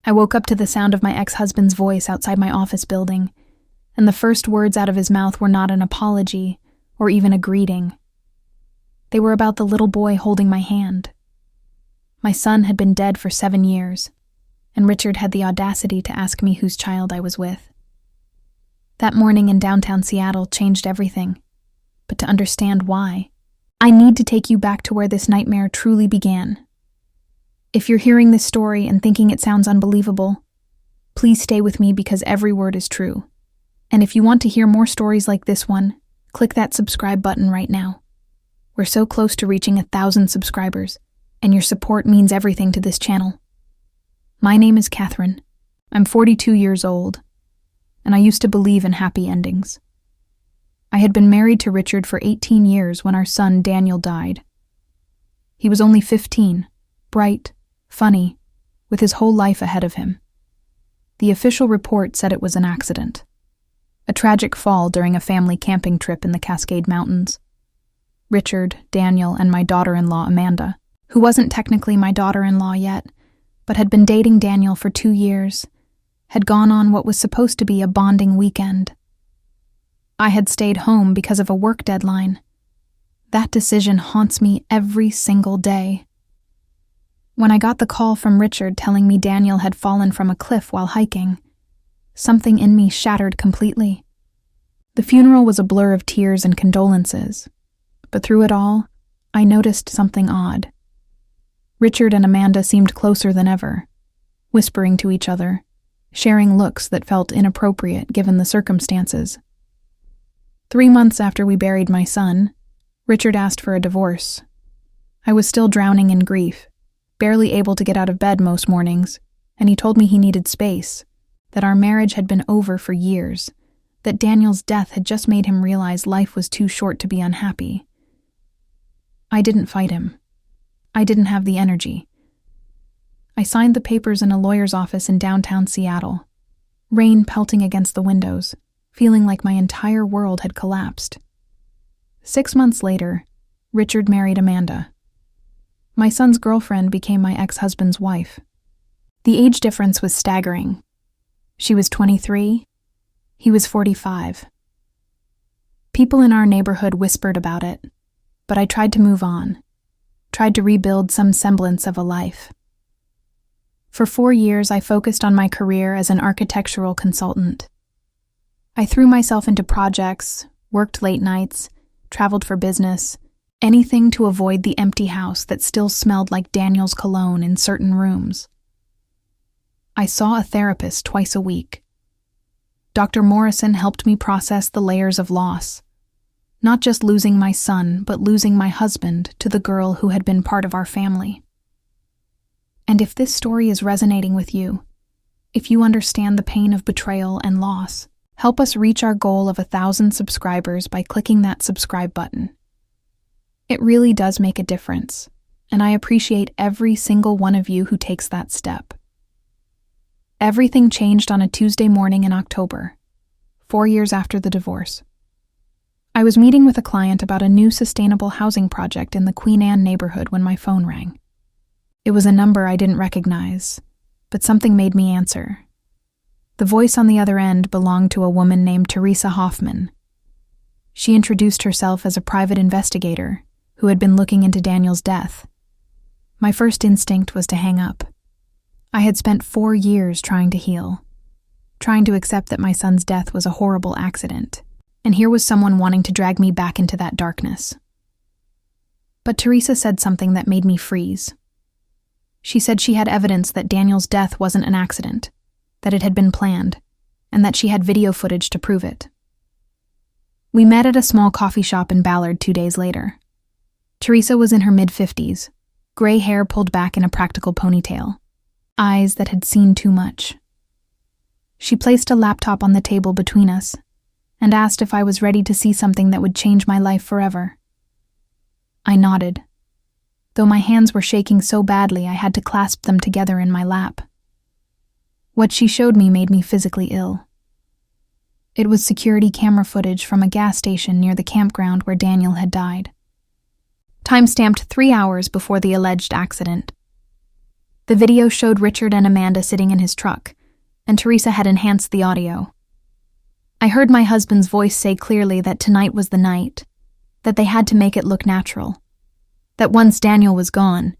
I woke up to the sound of my ex-husband's voice outside my office building, and the first words out of his mouth were not an apology or even a greeting. They were about the little boy holding my hand. My son had been dead for 7 years, and Richard had the audacity to ask me whose child I was with. That morning in downtown Seattle changed everything, but to understand why, I need to take you back to where this nightmare truly began. If you're hearing this story and thinking it sounds unbelievable, please stay with me because every word is true. And if you want to hear more stories like this one, click that subscribe button right now. We're so close to reaching 1,000 subscribers, and your support means everything to this channel. My name is Catherine. I'm 42 years old, and I used to believe in happy endings. I had been married to Richard for 18 years when our son Daniel died. He was only 15, bright, funny, with his whole life ahead of him. The official report said it was an accident. A tragic fall during a family camping trip in the Cascade Mountains. Richard, Daniel, and my daughter-in-law Amanda, who wasn't technically my daughter-in-law yet, but had been dating Daniel for 2 years, had gone on what was supposed to be a bonding weekend. I had stayed home because of a work deadline. That decision haunts me every single day. When I got the call from Richard telling me Daniel had fallen from a cliff while hiking, something in me shattered completely. The funeral was a blur of tears and condolences, but through it all, I noticed something odd. Richard and Amanda seemed closer than ever, whispering to each other, sharing looks that felt inappropriate given the circumstances. 3 months after we buried my son, Richard asked for a divorce. I was still drowning in grief, barely able to get out of bed most mornings, and he told me he needed space, that our marriage had been over for years, that Daniel's death had just made him realize life was too short to be unhappy. I didn't fight him. I didn't have the energy. I signed the papers in a lawyer's office in downtown Seattle, rain pelting against the windows, feeling like my entire world had collapsed. 6 months later, Richard married Amanda. My son's girlfriend became my ex-husband's wife. The age difference was staggering. She was 23, he was 45. People in our neighborhood whispered about it, but I tried to move on, tried to rebuild some semblance of a life. For 4 years, I focused on my career as an architectural consultant. I threw myself into projects, worked late nights, traveled for business, anything to avoid the empty house that still smelled like Daniel's cologne in certain rooms. I saw a therapist twice a week. Dr. Morrison helped me process the layers of loss, not just losing my son, but losing my husband to the girl who had been part of our family. And if this story is resonating with you, if you understand the pain of betrayal and loss, help us reach our goal of 1,000 subscribers by clicking that subscribe button. It really does make a difference, and I appreciate every single one of you who takes that step. Everything changed on a Tuesday morning in October, 4 years after the divorce. I was meeting with a client about a new sustainable housing project in the Queen Anne neighborhood when my phone rang. It was a number I didn't recognize, but something made me answer. The voice on the other end belonged to a woman named Teresa Hoffman. She introduced herself as a private investigator who had been looking into Daniel's death. My first instinct was to hang up. I had spent 4 years trying to heal, trying to accept that my son's death was a horrible accident, and here was someone wanting to drag me back into that darkness. But Teresa said something that made me freeze. She said she had evidence that Daniel's death wasn't an accident, that it had been planned, and that she had video footage to prove it. We met at a small coffee shop in Ballard 2 days later. Teresa was in her mid-50s, gray hair pulled back in a practical ponytail, eyes that had seen too much. She placed a laptop on the table between us and asked if I was ready to see something that would change my life forever. I nodded, though my hands were shaking so badly I had to clasp them together in my lap. What she showed me made me physically ill. It was security camera footage from a gas station near the campground where Daniel had died. Time-stamped 3 hours before the alleged accident. The video showed Richard and Amanda sitting in his truck, and Teresa had enhanced the audio. I heard my husband's voice say clearly that tonight was the night, that they had to make it look natural, that once Daniel was gone,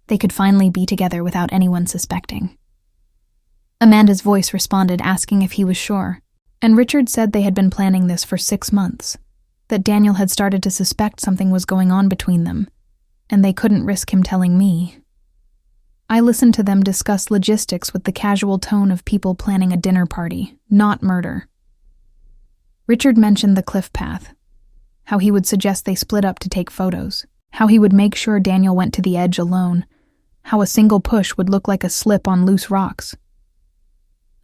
they could finally be together without anyone suspecting. Amanda's voice responded, asking if he was sure, and Richard said they had been planning this for 6 months, that Daniel had started to suspect something was going on between them, and they couldn't risk him telling me. I listened to them discuss logistics with the casual tone of people planning a dinner party, not murder. Richard mentioned the cliff path, how he would suggest they split up to take photos, how he would make sure Daniel went to the edge alone, how a single push would look like a slip on loose rocks.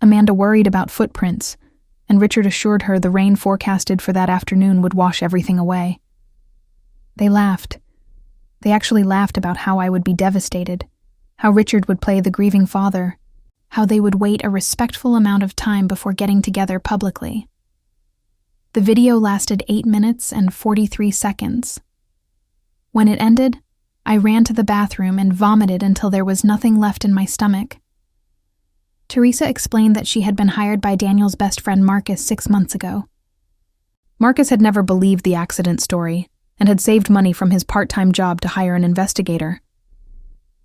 Amanda worried about footprints, and Richard assured her the rain forecasted for that afternoon would wash everything away. They laughed. They actually laughed about how I would be devastated, how Richard would play the grieving father, how they would wait a respectful amount of time before getting together publicly. The video lasted 8 minutes and 43 seconds. When it ended, I ran to the bathroom and vomited until there was nothing left in my stomach. Teresa explained that she had been hired by Daniel's best friend Marcus 6 months ago. Marcus had never believed the accident story and had saved money from his part-time job to hire an investigator.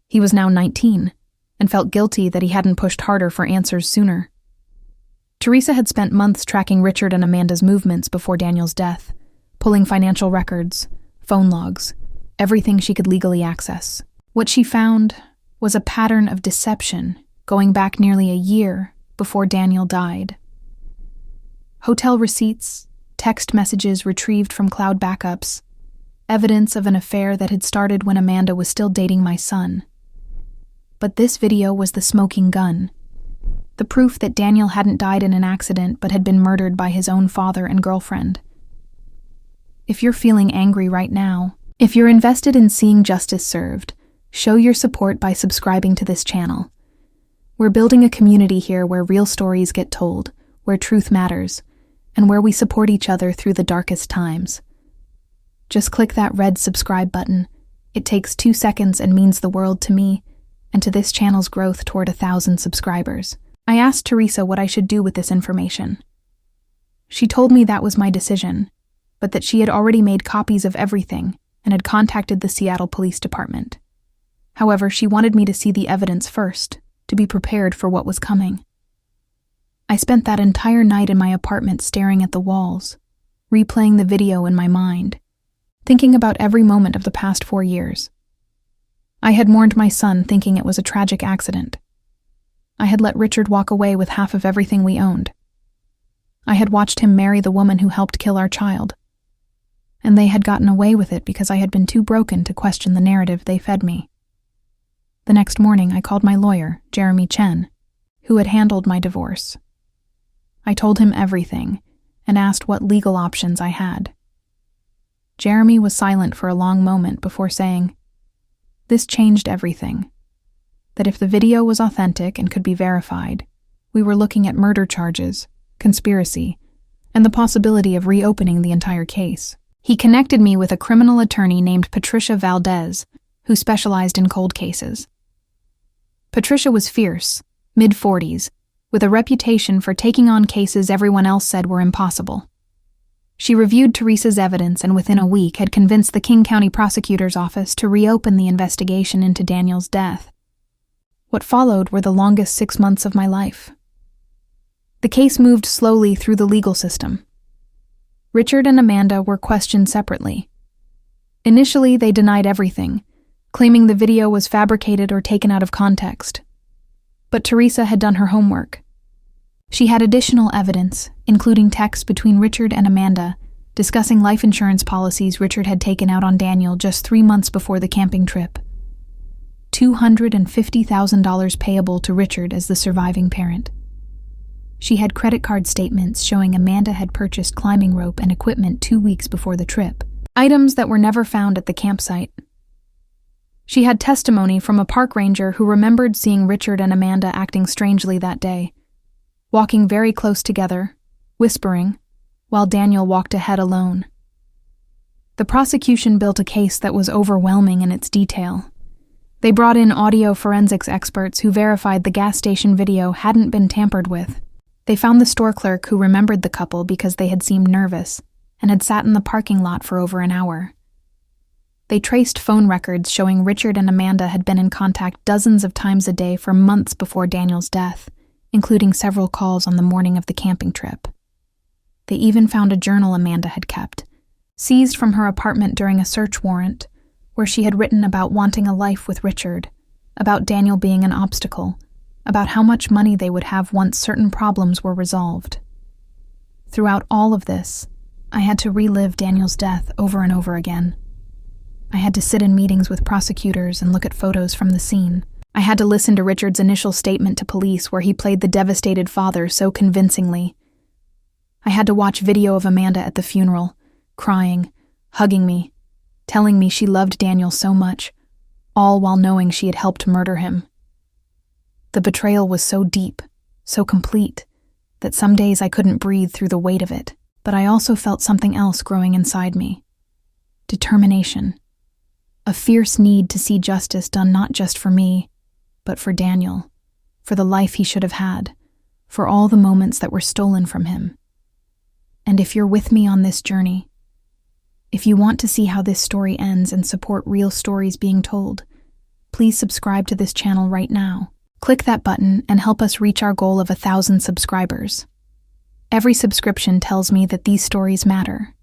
He was now 19 and felt guilty that he hadn't pushed harder for answers sooner. Teresa had spent months tracking Richard and Amanda's movements before Daniel's death, pulling financial records, phone logs, everything she could legally access. What she found was a pattern of deception going back nearly a year before Daniel died. Hotel receipts, text messages retrieved from cloud backups, evidence of an affair that had started when Amanda was still dating my son. But this video was the smoking gun, the proof that Daniel hadn't died in an accident but had been murdered by his own father and girlfriend. If you're feeling angry right now, if you're invested in seeing justice served, show your support by subscribing to this channel. We're building a community here where real stories get told, where truth matters, and where we support each other through the darkest times. Just click that red subscribe button. It takes 2 seconds and means the world to me and to this channel's growth toward 1,000 subscribers. I asked Teresa what I should do with this information. She told me that was my decision, but that she had already made copies of everything and had contacted the Seattle Police Department. However, she wanted me to see the evidence first, to be prepared for what was coming. I spent that entire night in my apartment staring at the walls, replaying the video in my mind, thinking about every moment of the past 4 years. I had mourned my son thinking it was a tragic accident. I had let Richard walk away with half of everything we owned. I had watched him marry the woman who helped kill our child. And they had gotten away with it because I had been too broken to question the narrative they fed me. The next morning, I called my lawyer, Jeremy Chen, who had handled my divorce. I told him everything and asked what legal options I had. Jeremy was silent for a long moment before saying, "This changed everything. That if the video was authentic and could be verified, we were looking at murder charges, conspiracy, and the possibility of reopening the entire case." He connected me with a criminal attorney named Patricia Valdez, who specialized in cold cases. Patricia was fierce, mid-40s, with a reputation for taking on cases everyone else said were impossible. She reviewed Teresa's evidence and within a week had convinced the King County Prosecutor's Office to reopen the investigation into Daniel's death. What followed were the longest 6 months of my life. The case moved slowly through the legal system. Richard and Amanda were questioned separately. Initially, they denied everything, claiming the video was fabricated or taken out of context. But Teresa had done her homework. She had additional evidence, including texts between Richard and Amanda, discussing life insurance policies Richard had taken out on Daniel just 3 months before the camping trip. $250,000 payable to Richard as the surviving parent. She had credit card statements showing Amanda had purchased climbing rope and equipment 2 weeks before the trip, items that were never found at the campsite. She had testimony from a park ranger who remembered seeing Richard and Amanda acting strangely that day, walking very close together, whispering, while Daniel walked ahead alone. The prosecution built a case that was overwhelming in its detail. They brought in audio forensics experts who verified the gas station video hadn't been tampered with. They found the store clerk who remembered the couple because they had seemed nervous and had sat in the parking lot for over an hour. They traced phone records showing Richard and Amanda had been in contact dozens of times a day for months before Daniel's death, including several calls on the morning of the camping trip. They even found a journal Amanda had kept, seized from her apartment during a search warrant, where she had written about wanting a life with Richard, about Daniel being an obstacle, about how much money they would have once certain problems were resolved. Throughout all of this, I had to relive Daniel's death over and over again. I had to sit in meetings with prosecutors and look at photos from the scene. I had to listen to Richard's initial statement to police where he played the devastated father so convincingly. I had to watch video of Amanda at the funeral, crying, hugging me, telling me she loved Daniel so much, all while knowing she had helped murder him. The betrayal was so deep, so complete, that some days I couldn't breathe through the weight of it, but I also felt something else growing inside me. Determination. A fierce need to see justice done not just for me, but for Daniel, for the life he should have had, for all the moments that were stolen from him. And if you're with me on this journey, if you want to see how this story ends and support real stories being told, please subscribe to this channel right now. Click that button and help us reach our goal of 1,000 subscribers. Every subscription tells me that these stories matter,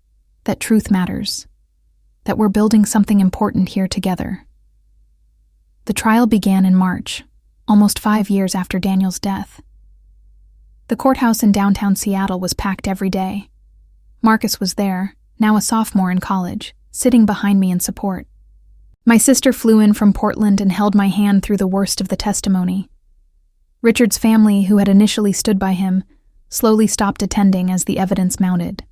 that truth matters, that we're building something important here together. The trial began in March, almost 5 years after Daniel's death. The courthouse in downtown Seattle was packed every day. Marcus was there, now a sophomore in college, sitting behind me in support. My sister flew in from Portland and held my hand through the worst of the testimony. Richard's family, who had initially stood by him, slowly stopped attending as the evidence mounted.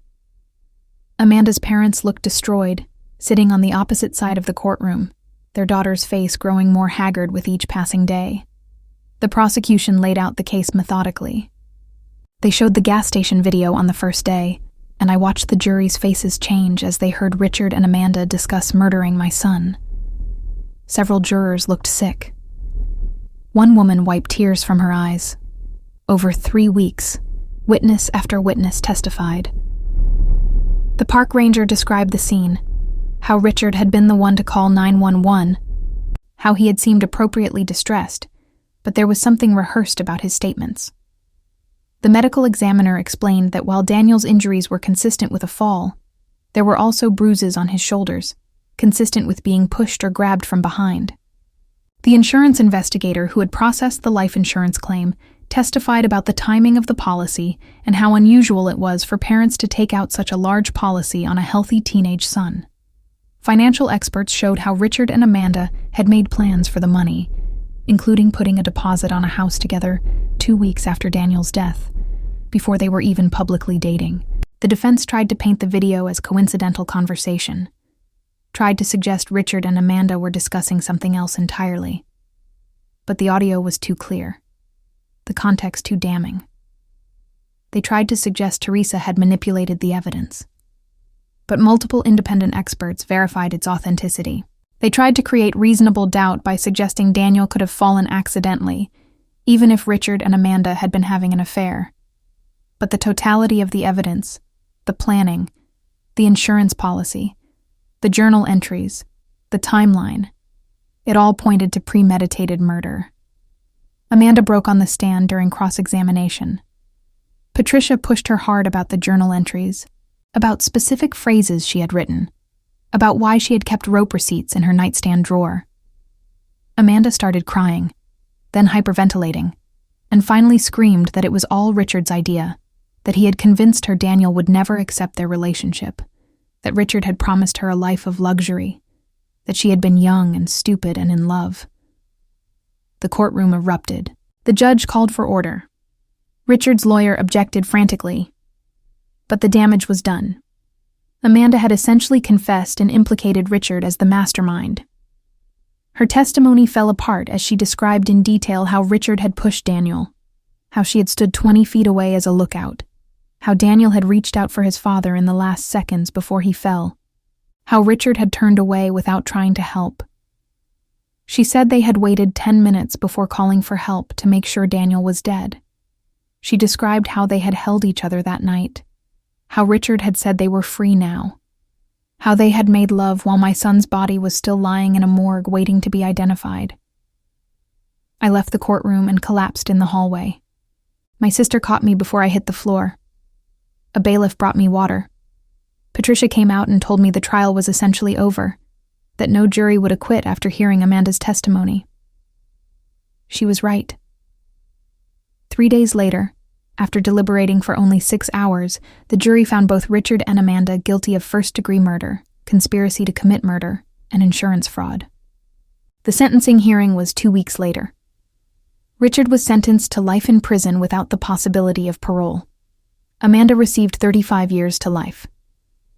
Amanda's parents looked destroyed, sitting on the opposite side of the courtroom, their daughter's face growing more haggard with each passing day. The prosecution laid out the case methodically. They showed the gas station video on the first day, and I watched the jury's faces change as they heard Richard and Amanda discuss murdering my son. Several jurors looked sick. One woman wiped tears from her eyes. Over 3 weeks, witness after witness testified. The park ranger described the scene, how Richard had been the one to call 911, how he had seemed appropriately distressed, but there was something rehearsed about his statements. The medical examiner explained that while Daniel's injuries were consistent with a fall, there were also bruises on his shoulders, consistent with being pushed or grabbed from behind. The insurance investigator who had processed the life insurance claim testified about the timing of the policy and how unusual it was for parents to take out such a large policy on a healthy teenage son. Financial experts showed how Richard and Amanda had made plans for the money, including putting a deposit on a house together 2 weeks after Daniel's death, before they were even publicly dating. The defense tried to paint the video as coincidental conversation, tried to suggest Richard and Amanda were discussing something else entirely. But the audio was too clear, the context too damning. They tried to suggest Teresa had manipulated the evidence, but multiple independent experts verified its authenticity. They tried to create reasonable doubt by suggesting Daniel could have fallen accidentally, even if Richard and Amanda had been having an affair. But the totality of the evidence, the planning, the insurance policy, the journal entries, the timeline, it all pointed to premeditated murder. Amanda broke on the stand during cross-examination. Patricia pushed her hard about the journal entries, about specific phrases she had written, about why she had kept rope receipts in her nightstand drawer. Amanda started crying, then hyperventilating, and finally screamed that it was all Richard's idea, that he had convinced her Daniel would never accept their relationship, that Richard had promised her a life of luxury, that she had been young and stupid and in love. The courtroom erupted. The judge called for order. Richard's lawyer objected frantically, but the damage was done. Amanda had essentially confessed and implicated Richard as the mastermind. Her testimony fell apart as she described in detail how Richard had pushed Daniel, how she had stood 20 feet away as a lookout, how Daniel had reached out for his father in the last seconds before he fell, how Richard had turned away without trying to help. She said they had waited 10 minutes before calling for help to make sure Daniel was dead. She described how they had held each other that night, how Richard had said they were free now, how they had made love while my son's body was still lying in a morgue waiting to be identified. I left the courtroom and collapsed in the hallway. My sister caught me before I hit the floor. A bailiff brought me water. Patricia came out and told me the trial was essentially over, that no jury would acquit after hearing Amanda's testimony. She was right. 3 days later, after deliberating for only 6 hours, the jury found both Richard and Amanda guilty of first-degree murder, conspiracy to commit murder, and insurance fraud. The sentencing hearing was 2 weeks later. Richard was sentenced to life in prison without the possibility of parole. Amanda received 35 years to life.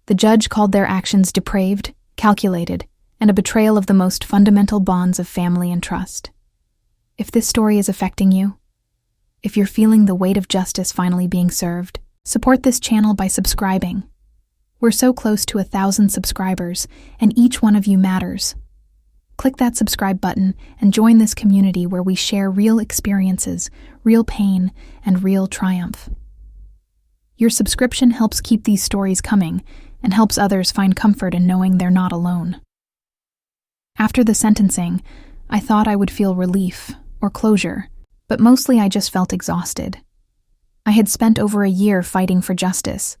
The judge called their actions depraved, calculated, and a betrayal of the most fundamental bonds of family and trust. If this story is affecting you, if you're feeling the weight of justice finally being served, support this channel by subscribing. We're so close to 1,000 subscribers, and each one of you matters. Click that subscribe button and join this community where we share real experiences, real pain, and real triumph. Your subscription helps keep these stories coming and helps others find comfort in knowing they're not alone. After the sentencing, I thought I would feel relief or closure, but mostly I just felt exhausted. I had spent over a year fighting for justice,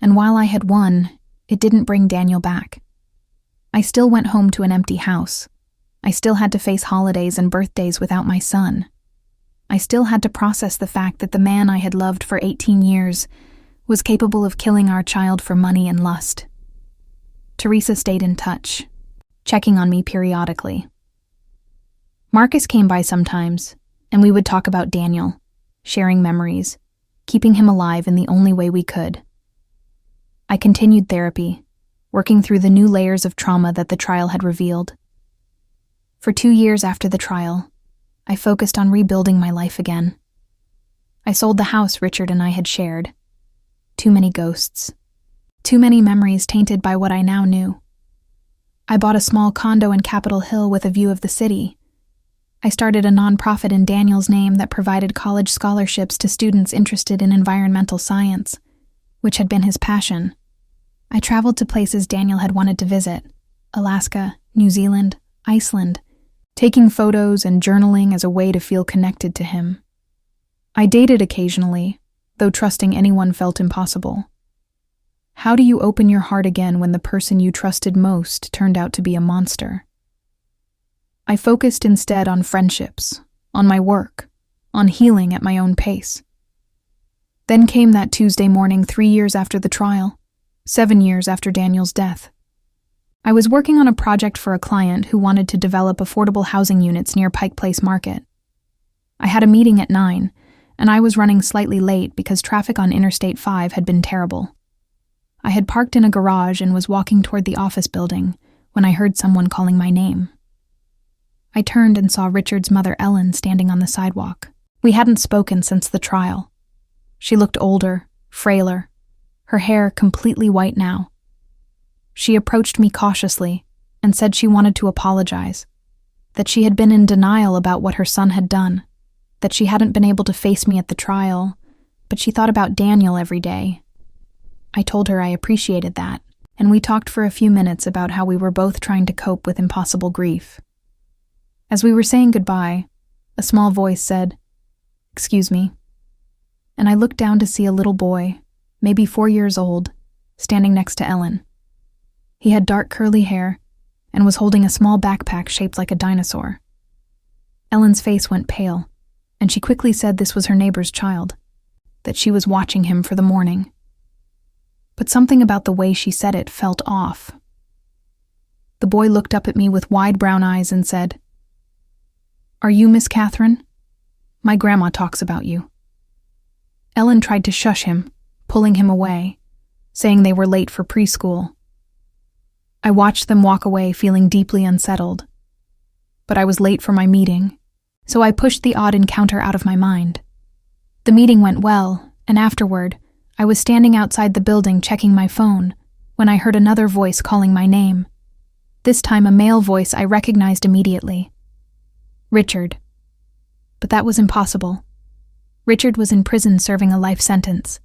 and while I had won, it didn't bring Daniel back. I still went home to an empty house. I still had to face holidays and birthdays without my son. I still had to process the fact that the man I had loved for 18 years was capable of killing our child for money and lust. Teresa stayed in touch, checking on me periodically. Marcus came by sometimes, and we would talk about Daniel, sharing memories, keeping him alive in the only way we could. I continued therapy, working through the new layers of trauma that the trial had revealed. For 2 years after the trial, I focused on rebuilding my life again. I sold the house Richard and I had shared. Too many ghosts. Too many memories tainted by what I now knew. I bought a small condo in Capitol Hill with a view of the city. I started a nonprofit in Daniel's name that provided college scholarships to students interested in environmental science, which had been his passion. I traveled to places Daniel had wanted to visit: Alaska, New Zealand, Iceland, taking photos and journaling as a way to feel connected to him. I dated occasionally, though trusting anyone felt impossible. How do you open your heart again when the person you trusted most turned out to be a monster? I focused instead on friendships, on my work, on healing at my own pace. Then came that Tuesday morning 3 years after the trial, 7 years after Daniel's death. I was working on a project for a client who wanted to develop affordable housing units near Pike Place Market. I had a meeting at 9, and I was running slightly late because traffic on Interstate 5 had been terrible. I had parked in a garage and was walking toward the office building when I heard someone calling my name. I turned and saw Richard's mother Ellen standing on the sidewalk. We hadn't spoken since the trial. She looked older, frailer, her hair completely white now. She approached me cautiously and said she wanted to apologize, that she had been in denial about what her son had done, that she hadn't been able to face me at the trial, but she thought about Daniel every day. I told her I appreciated that, and we talked for a few minutes about how we were both trying to cope with impossible grief. As we were saying goodbye, a small voice said, "Excuse me," and I looked down to see a little boy, maybe 4 years old, standing next to Ellen. He had dark curly hair and was holding a small backpack shaped like a dinosaur. Ellen's face went pale, and she quickly said this was her neighbor's child, that she was watching him for the morning. But something about the way she said it felt off. The boy looked up at me with wide brown eyes and said, "Are you Miss Catherine? My grandma talks about you." Ellen tried to shush him, pulling him away, saying they were late for preschool. I watched them walk away feeling deeply unsettled. But I was late for my meeting, so I pushed the odd encounter out of my mind. The meeting went well, and afterward, I was standing outside the building checking my phone when I heard another voice calling my name. This time a male voice I recognized immediately. Richard. But that was impossible. Richard was in prison serving a life sentence.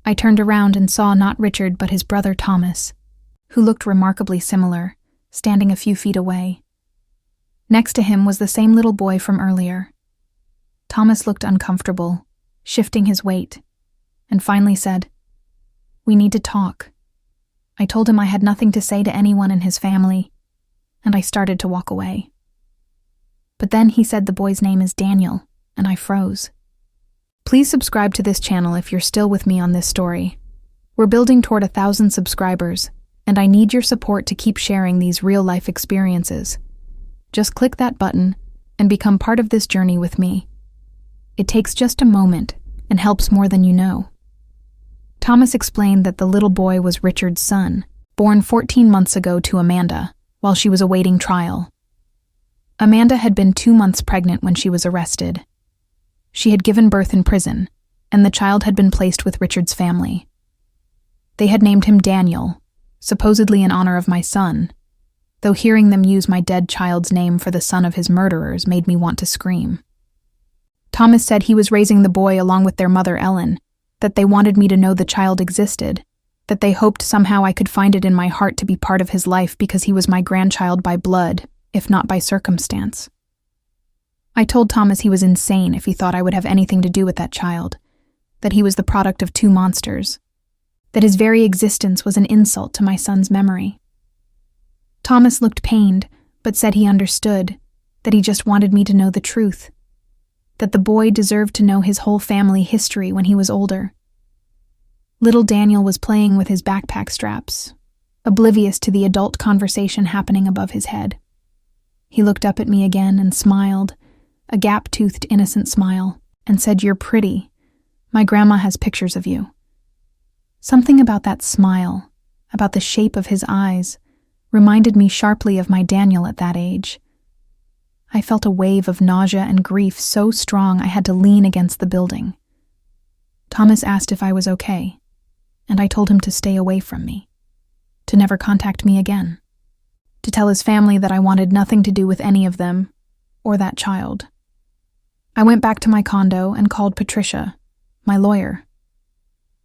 I turned around and saw not Richard but his brother Thomas, who looked remarkably similar, standing a few feet away. Next to him was the same little boy from earlier. Thomas looked uncomfortable, shifting his weight, and finally said, "We need to talk." I told him I had nothing to say to anyone in his family, and I started to walk away. But then he said the boy's name is Daniel, and I froze. Please subscribe to this channel if you're still with me on this story. We're building toward 1,000 subscribers, and I need your support to keep sharing these real-life experiences. Just click that button and become part of this journey with me. It takes just a moment and helps more than you know. Thomas explained that the little boy was Richard's son, born 14 months ago to Amanda, while she was awaiting trial. Amanda had been 2 months pregnant when she was arrested. She had given birth in prison, and the child had been placed with Richard's family. They had named him Daniel, supposedly in honor of my son, though hearing them use my dead child's name for the son of his murderers made me want to scream. Thomas said he was raising the boy along with their mother Ellen, that they wanted me to know the child existed, that they hoped somehow I could find it in my heart to be part of his life because he was my grandchild by blood, if not by circumstance. I told Thomas he was insane if he thought I would have anything to do with that child, that he was the product of 2 monsters, that his very existence was an insult to my son's memory. Thomas looked pained, but said he understood, that he just wanted me to know the truth, that the boy deserved to know his whole family history when he was older. Little Daniel was playing with his backpack straps, oblivious to the adult conversation happening above his head. He looked up at me again and smiled, a gap-toothed innocent smile, and said, "You're pretty. My grandma has pictures of you." Something about that smile, about the shape of his eyes, reminded me sharply of my Daniel at that age. I felt a wave of nausea and grief so strong I had to lean against the building. Thomas asked if I was okay, and I told him to stay away from me, to never contact me again, to tell his family that I wanted nothing to do with any of them, or that child. I went back to my condo and called Patricia, my lawyer.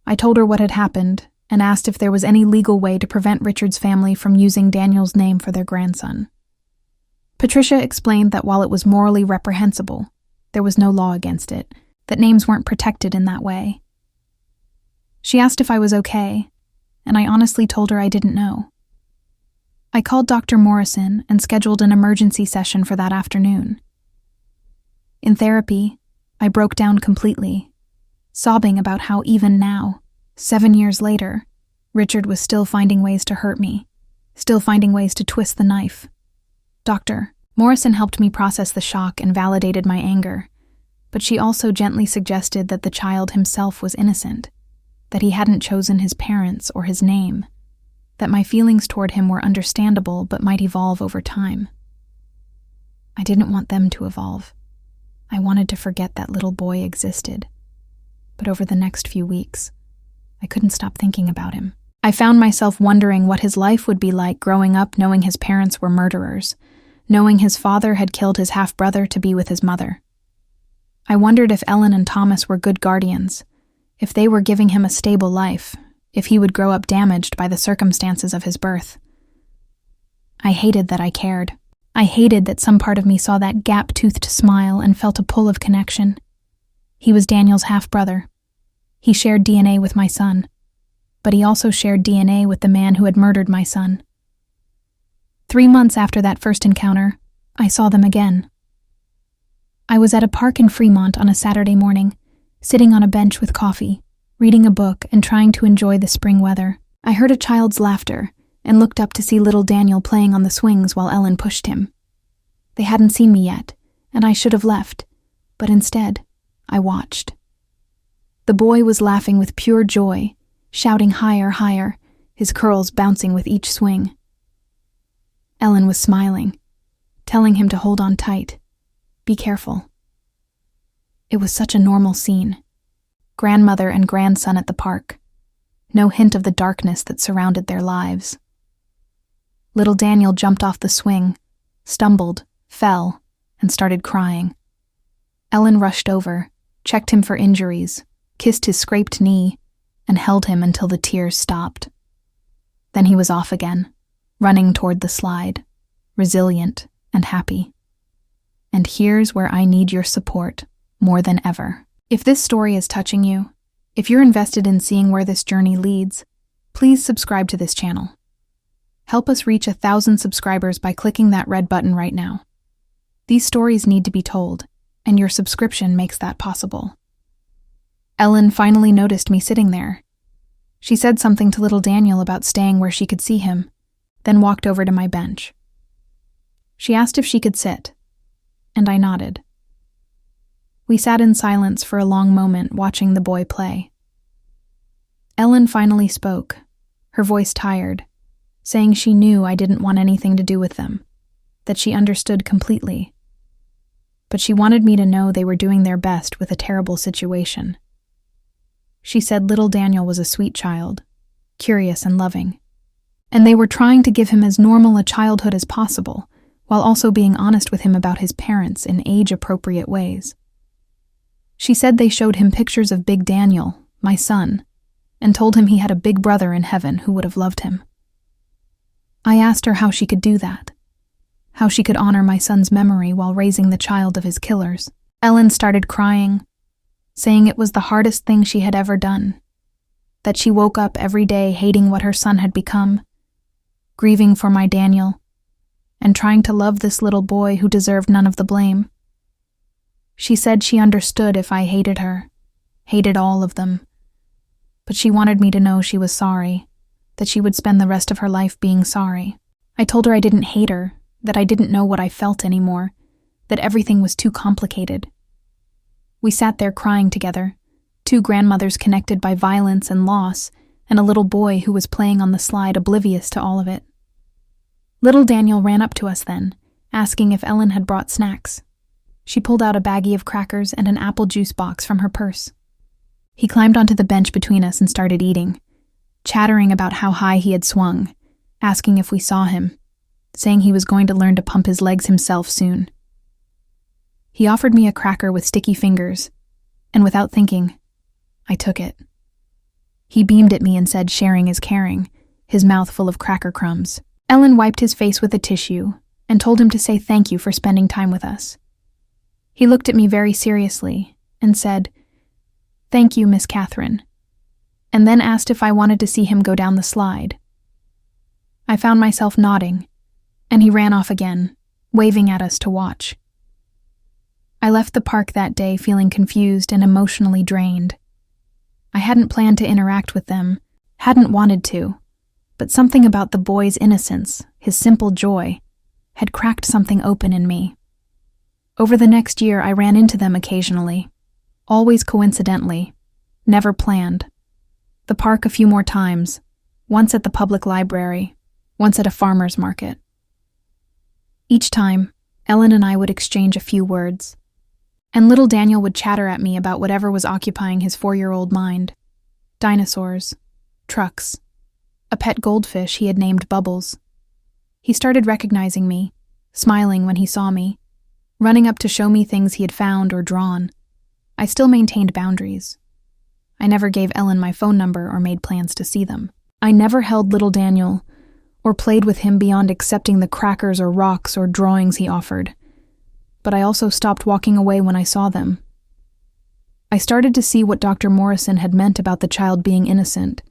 I told her what had happened and asked if there was any legal way to prevent Richard's family from using Daniel's name for their grandson. Patricia explained that while it was morally reprehensible, there was no law against it, that names weren't protected in that way. She asked if I was okay, and I honestly told her I didn't know. I called Dr. Morrison and scheduled an emergency session for that afternoon. In therapy, I broke down completely, sobbing about how even now, 7 years later, Richard was still finding ways to hurt me, still finding ways to twist the knife. Dr. Morrison helped me process the shock and validated my anger, but she also gently suggested that the child himself was innocent, that he hadn't chosen his parents or his name, that my feelings toward him were understandable but might evolve over time. I didn't want them to evolve. I wanted to forget that little boy existed. But over the next few weeks, I couldn't stop thinking about him. I found myself wondering what his life would be like growing up knowing his parents were murderers, knowing his father had killed his half-brother to be with his mother. I wondered if Ellen and Thomas were good guardians, if they were giving him a stable life, if he would grow up damaged by the circumstances of his birth. I hated that I cared. I hated that some part of me saw that gap-toothed smile and felt a pull of connection. He was Daniel's half-brother. He shared DNA with my son, but he also shared DNA with the man who had murdered my son. 3 months after that first encounter, I saw them again. I was at a park in Fremont on a Saturday morning, sitting on a bench with coffee, reading a book and trying to enjoy the spring weather. I heard a child's laughter and looked up to see little Daniel playing on the swings while Ellen pushed him. They hadn't seen me yet, and I should have left, but instead, I watched. The boy was laughing with pure joy, shouting higher, higher, his curls bouncing with each swing. Ellen was smiling, telling him to hold on tight. Be careful. It was such a normal scene. Grandmother and grandson at the park. No hint of the darkness that surrounded their lives. Little Daniel jumped off the swing, stumbled, fell, and started crying. Ellen rushed over, checked him for injuries, kissed his scraped knee, and held him until the tears stopped. Then he was off again, running toward the slide, resilient and happy. And here's where I need your support more than ever. If this story is touching you, if you're invested in seeing where this journey leads, please subscribe to this channel. Help us reach 1,000 subscribers by clicking that red button right now. These stories need to be told, and your subscription makes that possible. Ellen finally noticed me sitting there. She said something to little Daniel about staying where she could see him, then walked over to my bench. She asked if she could sit, and I nodded. We sat in silence for a long moment watching the boy play. Ellen finally spoke, her voice tired, saying she knew I didn't want anything to do with them, that she understood completely. But she wanted me to know they were doing their best with a terrible situation. She said little Daniel was a sweet child, curious and loving, and they were trying to give him as normal a childhood as possible, while also being honest with him about his parents in age-appropriate ways. She said they showed him pictures of Big Daniel, my son, and told him he had a big brother in heaven who would have loved him. I asked her how she could do that, how she could honor my son's memory while raising the child of his killers. Ellen started crying, saying it was the hardest thing she had ever done, that she woke up every day hating what her son had become, grieving for my Daniel, and trying to love this little boy who deserved none of the blame. She said she understood if I hated her, hated all of them, but she wanted me to know she was sorry, that she would spend the rest of her life being sorry. I told her I didn't hate her, that I didn't know what I felt anymore, that everything was too complicated. We sat there crying together, two grandmothers connected by violence and loss, and a little boy who was playing on the slide oblivious to all of it. Little Daniel ran up to us then, asking if Ellen had brought snacks. She pulled out a baggie of crackers and an apple juice box from her purse. He climbed onto the bench between us and started eating, chattering about how high he had swung, asking if we saw him, saying he was going to learn to pump his legs himself soon. He offered me a cracker with sticky fingers, and without thinking, I took it. He beamed at me and said sharing is caring, his mouth full of cracker crumbs. Ellen wiped his face with a tissue and told him to say thank you for spending time with us. He looked at me very seriously and said, "Thank you, Miss Catherine," and then asked if I wanted to see him go down the slide. I found myself nodding, and he ran off again, waving at us to watch. I left the park that day feeling confused and emotionally drained. I hadn't planned to interact with them, hadn't wanted to, but something about the boy's innocence, his simple joy, had cracked something open in me. Over the next year, I ran into them occasionally, always coincidentally, never planned. The park a few more times, once at the public library, once at a farmer's market. Each time, Ellen and I would exchange a few words, and little Daniel would chatter at me about whatever was occupying his 4-year-old mind. Dinosaurs, trucks, a pet goldfish he had named Bubbles. He started recognizing me, smiling when he saw me, running up to show me things he had found or drawn. I still maintained boundaries. I never gave Ellen my phone number or made plans to see them. I never held little Daniel or played with him beyond accepting the crackers or rocks or drawings he offered. But I also stopped walking away when I saw them. I started to see what Dr. Morrison had meant about the child being innocent.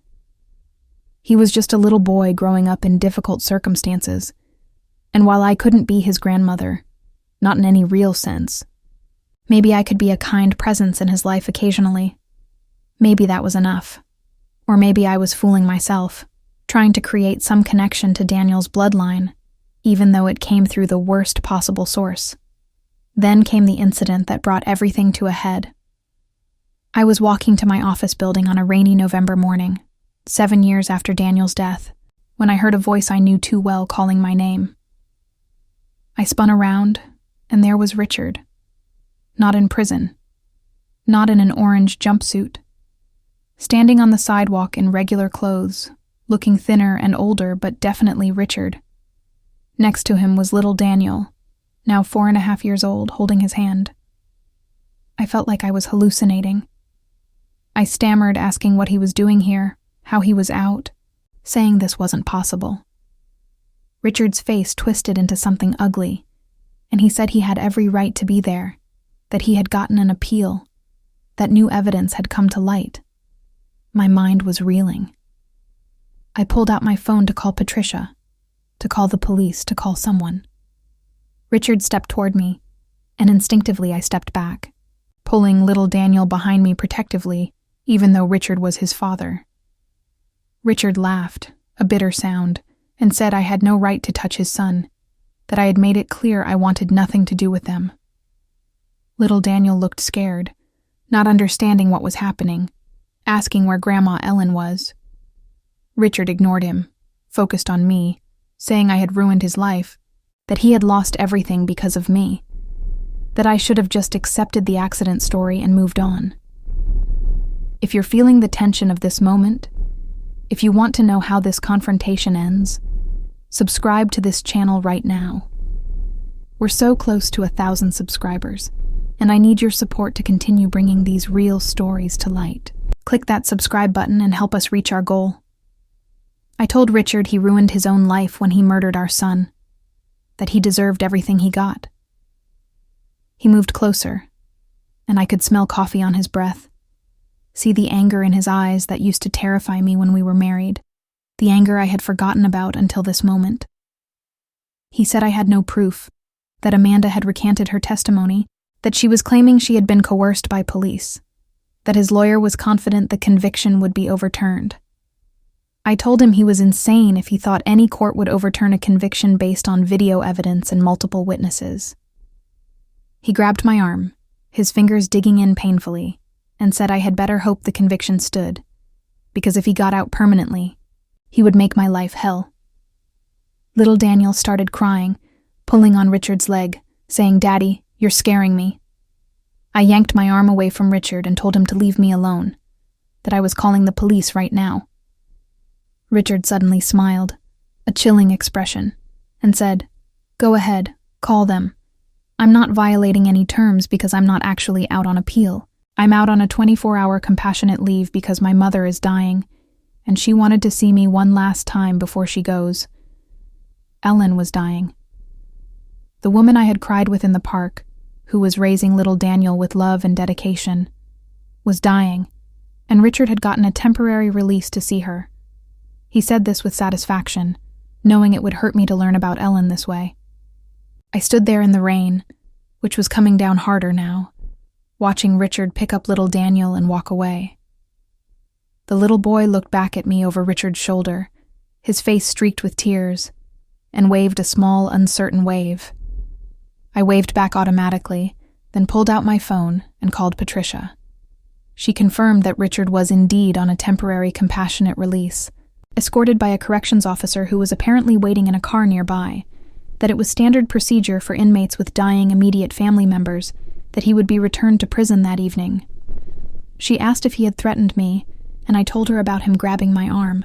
He was just a little boy growing up in difficult circumstances, and while I couldn't be his grandmother, not in any real sense, maybe I could be a kind presence in his life occasionally. Maybe that was enough. Or maybe I was fooling myself, trying to create some connection to Daniel's bloodline, even though it came through the worst possible source. Then came the incident that brought everything to a head. I was walking to my office building on a rainy November morning, 7 years after Daniel's death, when I heard a voice I knew too well calling my name. I spun around, and there was Richard. Not in prison. Not in an orange jumpsuit. Standing on the sidewalk in regular clothes, looking thinner and older but definitely Richard. Next to him was little Daniel, now 4.5 years old, holding his hand. I felt like I was hallucinating. I stammered, asking what he was doing here, how he was out, saying this wasn't possible. Richard's face twisted into something ugly, and he said he had every right to be there, that he had gotten an appeal, that new evidence had come to light. My mind was reeling. I pulled out my phone to call Patricia, to call the police, to call someone. Richard stepped toward me, and instinctively I stepped back, pulling little Daniel behind me protectively, even though Richard was his father. Richard laughed, a bitter sound, and said I had no right to touch his son, that I had made it clear I wanted nothing to do with them. Little Daniel looked scared, not understanding what was happening, asking where Grandma Ellen was. Richard ignored him, focused on me, saying I had ruined his life, that he had lost everything because of me, that I should have just accepted the accident story and moved on. If you're feeling the tension of this moment, if you want to know how this confrontation ends, subscribe to this channel right now. We're so close to 1,000 subscribers, and I need your support to continue bringing these real stories to light. Click that subscribe button and help us reach our goal. I told Richard he ruined his own life when he murdered our son, that he deserved everything he got. He moved closer, and I could smell coffee on his breath, see the anger in his eyes that used to terrify me when we were married, the anger I had forgotten about until this moment. He said I had no proof, that Amanda had recanted her testimony, that she was claiming she had been coerced by police, that his lawyer was confident the conviction would be overturned. I told him he was insane if he thought any court would overturn a conviction based on video evidence and multiple witnesses. He grabbed my arm, his fingers digging in painfully, and said I had better hope the conviction stood, because if he got out permanently, he would make my life hell. Little Daniel started crying, pulling on Richard's leg, saying, "Daddy, you're scaring me." I yanked my arm away from Richard and told him to leave me alone, that I was calling the police right now. Richard suddenly smiled, a chilling expression, and said, "Go ahead, call them. I'm not violating any terms because I'm not actually out on appeal. I'm out on a 24-hour compassionate leave because my mother is dying, and she wanted to see me one last time before she goes. Ellen was dying. The woman I had cried with in the park, who was raising little Daniel with love and dedication, was dying, and Richard had gotten a temporary release to see her. He said this with satisfaction, knowing it would hurt me to learn about Ellen this way. I stood there in the rain, which was coming down harder now, watching Richard pick up little Daniel and walk away. The little boy looked back at me over Richard's shoulder, his face streaked with tears, and waved a small, uncertain wave. I waved back automatically, then pulled out my phone and called Patricia. She confirmed that Richard was indeed on a temporary compassionate release, escorted by a corrections officer who was apparently waiting in a car nearby, that it was standard procedure for inmates with dying immediate family members that he would be returned to prison that evening. She asked if he had threatened me, and I told her about him grabbing my arm.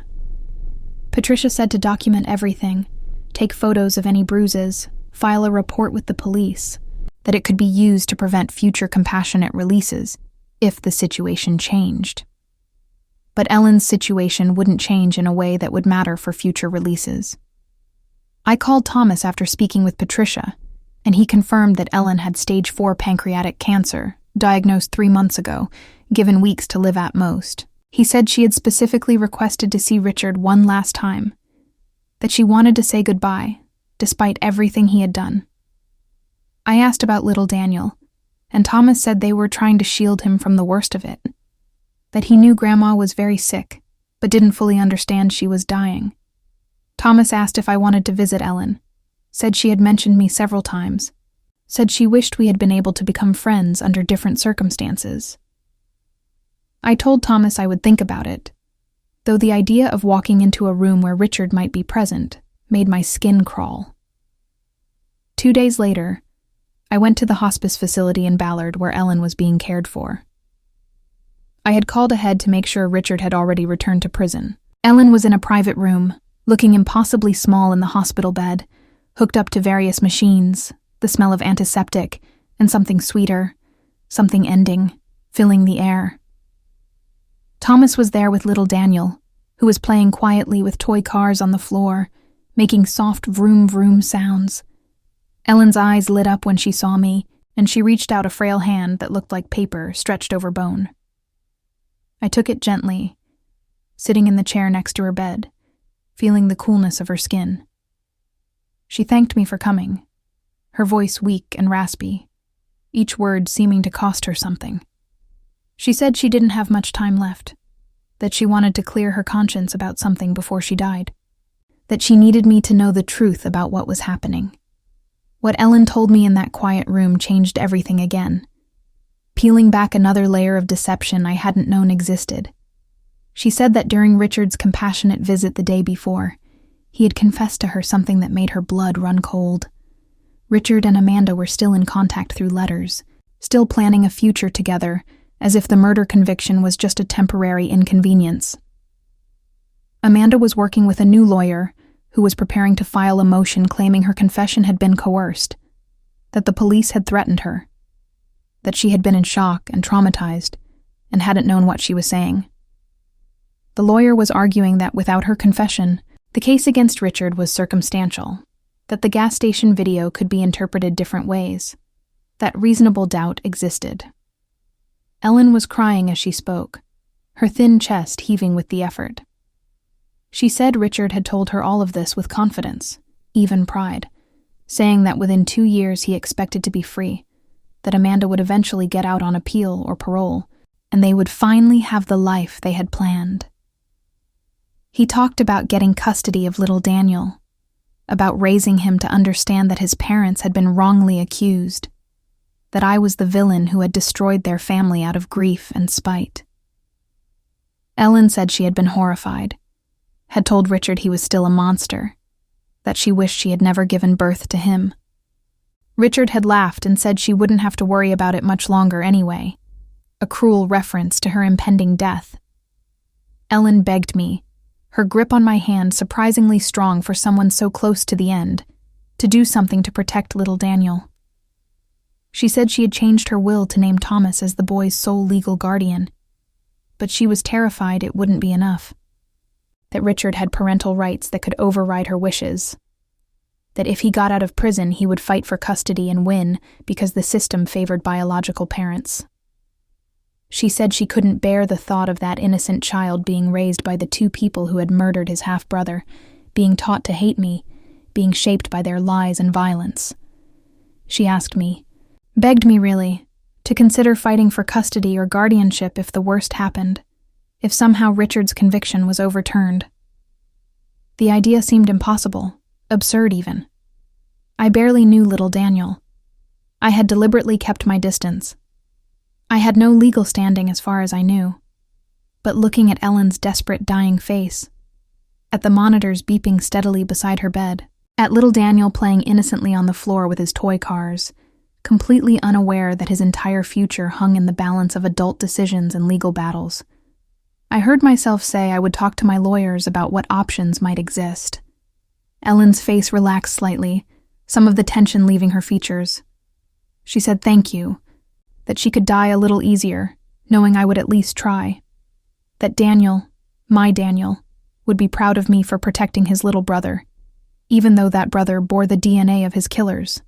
Patricia said to document everything, take photos of any bruises, file a report with the police, that it could be used to prevent future compassionate releases if the situation changed. But Ellen's situation wouldn't change in a way that would matter for future releases. I called Thomas after speaking with Patricia, and he confirmed that Ellen had stage 4 pancreatic cancer, diagnosed 3 months ago, given weeks to live at most. He said she had specifically requested to see Richard one last time, that she wanted to say goodbye, despite everything he had done. I asked about little Daniel, and Thomas said they were trying to shield him from the worst of it, that he knew Grandma was very sick, but didn't fully understand she was dying. Thomas asked if I wanted to visit Ellen, said she had mentioned me several times, said she wished we had been able to become friends under different circumstances. I told Thomas I would think about it, though the idea of walking into a room where Richard might be present made my skin crawl. 2 days later, I went to the hospice facility in Ballard where Ellen was being cared for. I had called ahead to make sure Richard had already returned to prison. Ellen was in a private room, looking impossibly small in the hospital bed, hooked up to various machines, the smell of antiseptic, and something sweeter, something ending, filling the air. Thomas was there with little Daniel, who was playing quietly with toy cars on the floor, making soft vroom-vroom sounds. Ellen's eyes lit up when she saw me, and she reached out a frail hand that looked like paper stretched over bone. I took it gently, sitting in the chair next to her bed, feeling the coolness of her skin. She thanked me for coming, her voice weak and raspy, each word seeming to cost her something. She said she didn't have much time left, that she wanted to clear her conscience about something before she died, that she needed me to know the truth about what was happening. What Ellen told me in that quiet room changed everything again, peeling back another layer of deception I hadn't known existed. She said that during Richard's compassionate visit the day before, he had confessed to her something that made her blood run cold. Richard and Amanda were still in contact through letters, still planning a future together, as if the murder conviction was just a temporary inconvenience. Amanda was working with a new lawyer who was preparing to file a motion claiming her confession had been coerced, that the police had threatened her, that she had been in shock and traumatized and hadn't known what she was saying. The lawyer was arguing that without her confession, the case against Richard was circumstantial, that the gas station video could be interpreted different ways, that reasonable doubt existed. Ellen was crying as she spoke, her thin chest heaving with the effort. She said Richard had told her all of this with confidence, even pride, saying that within 2 years he expected to be free, that Amanda would eventually get out on appeal or parole, and they would finally have the life they had planned. He talked about getting custody of little Daniel, about raising him to understand that his parents had been wrongly accused, that I was the villain who had destroyed their family out of grief and spite. Ellen said she had been horrified, had told Richard he was still a monster, that she wished she had never given birth to him. Richard had laughed and said she wouldn't have to worry about it much longer anyway, a cruel reference to her impending death. Ellen begged me, her grip on my hand surprisingly strong for someone so close to the end, to do something to protect little Daniel. She said she had changed her will to name Thomas as the boy's sole legal guardian, but she was terrified it wouldn't be enough, that Richard had parental rights that could override her wishes, that if he got out of prison he would fight for custody and win because the system favored biological parents. She said she couldn't bear the thought of that innocent child being raised by the 2 people who had murdered his half-brother, being taught to hate me, being shaped by their lies and violence. She asked me, begged me really, to consider fighting for custody or guardianship if the worst happened, if somehow Richard's conviction was overturned. The idea seemed impossible, absurd even. I barely knew little Daniel. I had deliberately kept my distance. I had no legal standing as far as I knew. But looking at Ellen's desperate dying face, at the monitors beeping steadily beside her bed, at little Daniel playing innocently on the floor with his toy cars, completely unaware that his entire future hung in the balance of adult decisions and legal battles, I heard myself say I would talk to my lawyers about what options might exist. Ellen's face relaxed slightly, some of the tension leaving her features. She said thank you, that she could die a little easier, knowing I would at least try. That Daniel, my Daniel, would be proud of me for protecting his little brother, even though that brother bore the DNA of his killers.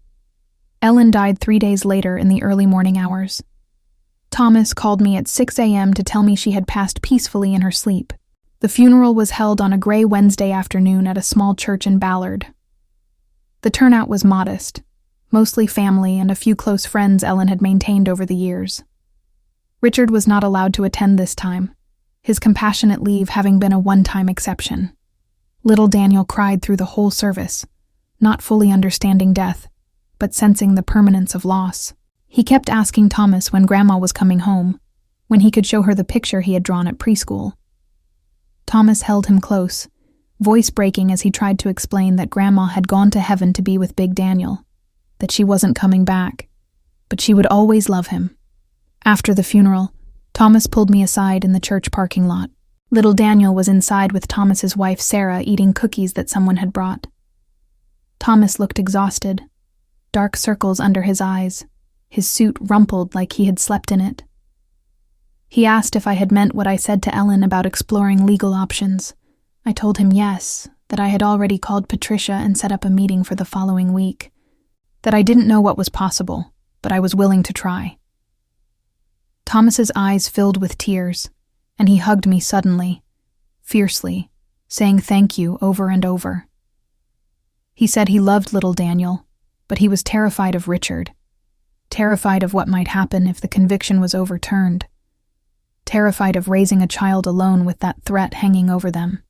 Ellen died 3 days later in the early morning hours. Thomas called me at 6 a.m. to tell me she had passed peacefully in her sleep. The funeral was held on a gray Wednesday afternoon at a small church in Ballard. The turnout was modest, mostly family and a few close friends Ellen had maintained over the years. Richard was not allowed to attend this time, his compassionate leave having been a one-time exception. Little Daniel cried through the whole service, not fully understanding death, but sensing the permanence of loss. He kept asking Thomas when Grandma was coming home, when he could show her the picture he had drawn at preschool. Thomas held him close, voice breaking as he tried to explain that Grandma had gone to heaven to be with Big Daniel, that she wasn't coming back, but she would always love him. After the funeral, Thomas pulled me aside in the church parking lot. Little Daniel was inside with Thomas's wife Sarah eating cookies that someone had brought. Thomas looked exhausted. dark circles under his eyes, his suit rumpled like he had slept in it. He asked if I had meant what I said to Ellen about exploring legal options. I told him yes, that I had already called Patricia and set up a meeting for the following week, that I didn't know what was possible, but I was willing to try. Thomas's eyes filled with tears, and he hugged me suddenly, fiercely, saying thank you over and over. He said he loved little Daniel, but he was terrified of Richard, terrified of what might happen if the conviction was overturned, terrified of raising a child alone with that threat hanging over them.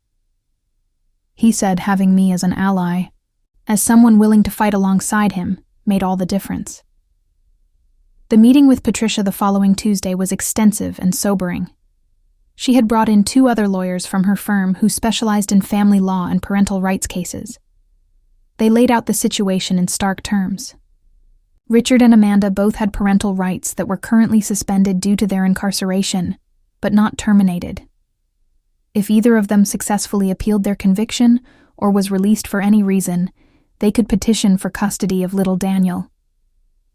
He said having me as an ally, as someone willing to fight alongside him, made all the difference. The meeting with Patricia the following Tuesday was extensive and sobering. She had brought in 2 other lawyers from her firm who specialized in family law and parental rights cases. They laid out the situation in stark terms. Richard and Amanda both had parental rights that were currently suspended due to their incarceration, but not terminated. If either of them successfully appealed their conviction or was released for any reason, they could petition for custody of little Daniel.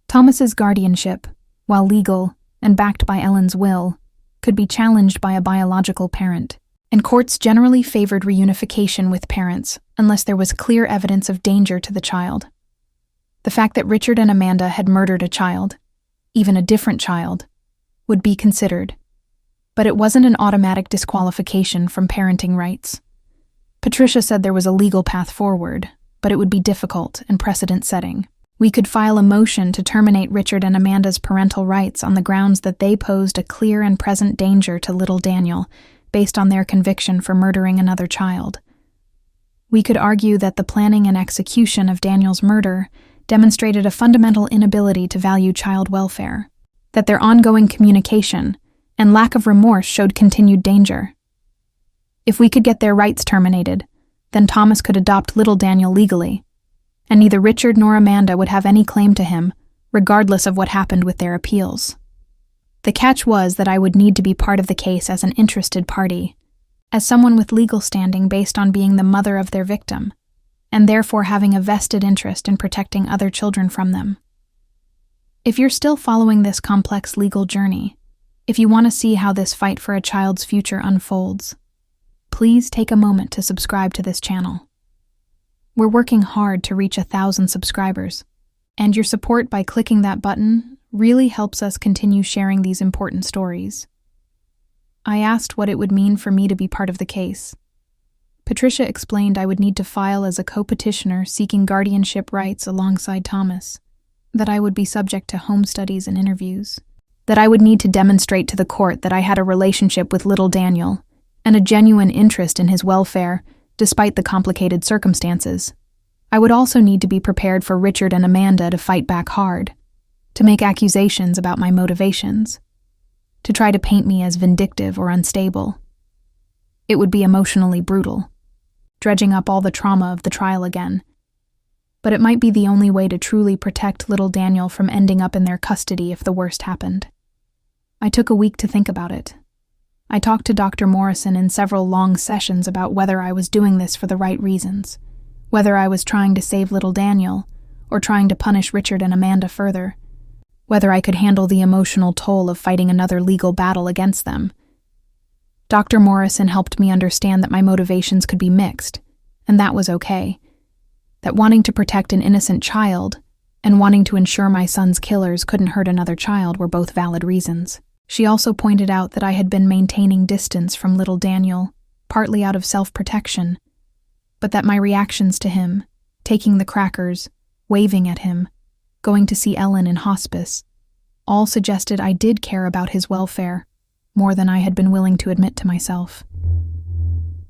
Thomas's guardianship, while legal and backed by Ellen's will, could be challenged by a biological parent, and courts generally favored reunification with parents unless there was clear evidence of danger to the child. The fact that Richard and Amanda had murdered a child, even a different child, would be considered, but it wasn't an automatic disqualification from parenting rights. Patricia said there was a legal path forward, but it would be difficult and precedent-setting. We could file a motion to terminate Richard and Amanda's parental rights on the grounds that they posed a clear and present danger to little Daniel, based on their conviction for murdering another child. We could argue that the planning and execution of Daniel's murder demonstrated a fundamental inability to value child welfare, that their ongoing communication and lack of remorse showed continued danger. If we could get their rights terminated, then Thomas could adopt little Daniel legally, and neither Richard nor Amanda would have any claim to him, regardless of what happened with their appeals. The catch was that I would need to be part of the case as an interested party, as someone with legal standing based on being the mother of their victim, and therefore having a vested interest in protecting other children from them. If you're still following this complex legal journey, if you want to see how this fight for a child's future unfolds, please take a moment to subscribe to this channel. We're working hard to reach 1,000 subscribers, and your support by clicking that button really helps us continue sharing these important stories. I asked what it would mean for me to be part of the case. Patricia explained I would need to file as a co-petitioner seeking guardianship rights alongside Thomas, that I would be subject to home studies and interviews, that I would need to demonstrate to the court that I had a relationship with little Daniel and a genuine interest in his welfare, despite the complicated circumstances. I would also need to be prepared for Richard and Amanda to fight back hard, to make accusations about my motivations, to try to paint me as vindictive or unstable. It would be emotionally brutal, dredging up all the trauma of the trial again. But it might be the only way to truly protect little Daniel from ending up in their custody if the worst happened. I took a week to think about it. I talked to Dr. Morrison in several long sessions about whether I was doing this for the right reasons, whether I was trying to save little Daniel, or trying to punish Richard and Amanda further, whether I could handle the emotional toll of fighting another legal battle against them. Dr. Morrison helped me understand that my motivations could be mixed, and that was okay. That wanting to protect an innocent child and wanting to ensure my son's killers couldn't hurt another child were both valid reasons. She also pointed out that I had been maintaining distance from little Daniel, partly out of self-protection, but that my reactions to him, taking the crackers, waving at him, going to see Ellen in hospice, all suggested I did care about his welfare, more than I had been willing to admit to myself.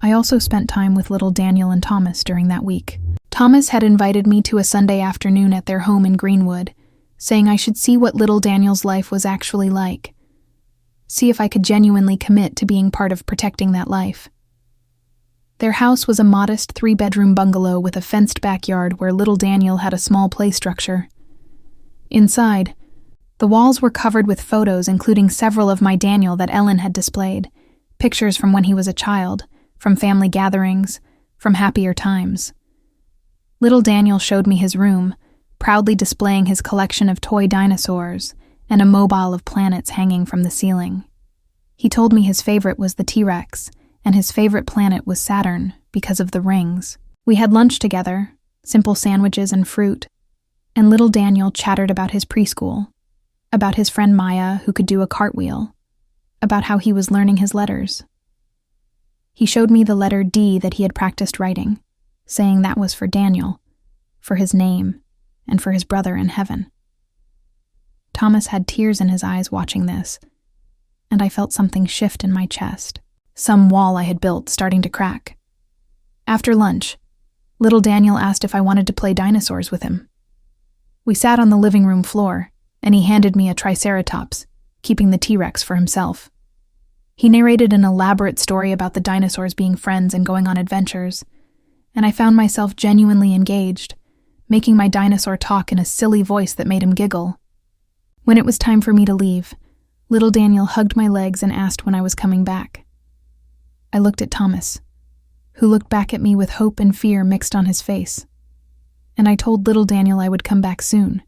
I also spent time with little Daniel and Thomas during that week. Thomas had invited me to a Sunday afternoon at their home in Greenwood, saying I should see what little Daniel's life was actually like, see if I could genuinely commit to being part of protecting that life. Their house was a modest 3-bedroom bungalow with a fenced backyard where little Daniel had a small play structure. Inside, the walls were covered with photos including several of my Daniel that Ellen had displayed, pictures from when he was a child, from family gatherings, from happier times. Little Daniel showed me his room, proudly displaying his collection of toy dinosaurs and a mobile of planets hanging from the ceiling. He told me his favorite was the T-Rex, and his favorite planet was Saturn because of the rings. We had lunch together, simple sandwiches and fruit, and little Daniel chattered about his preschool, about his friend Maya who could do a cartwheel, about how he was learning his letters. He showed me the letter D that he had practiced writing, saying that was for Daniel, for his name, and for his brother in heaven. Thomas had tears in his eyes watching this, and I felt something shift in my chest, some wall I had built starting to crack. After lunch, little Daniel asked if I wanted to play dinosaurs with him. We sat on the living room floor, and he handed me a Triceratops, keeping the T-Rex for himself. He narrated an elaborate story about the dinosaurs being friends and going on adventures, and I found myself genuinely engaged, making my dinosaur talk in a silly voice that made him giggle. When it was time for me to leave, little Daniel hugged my legs and asked when I was coming back. I looked at Thomas, who looked back at me with hope and fear mixed on his face, and I told little Daniel I would come back soon.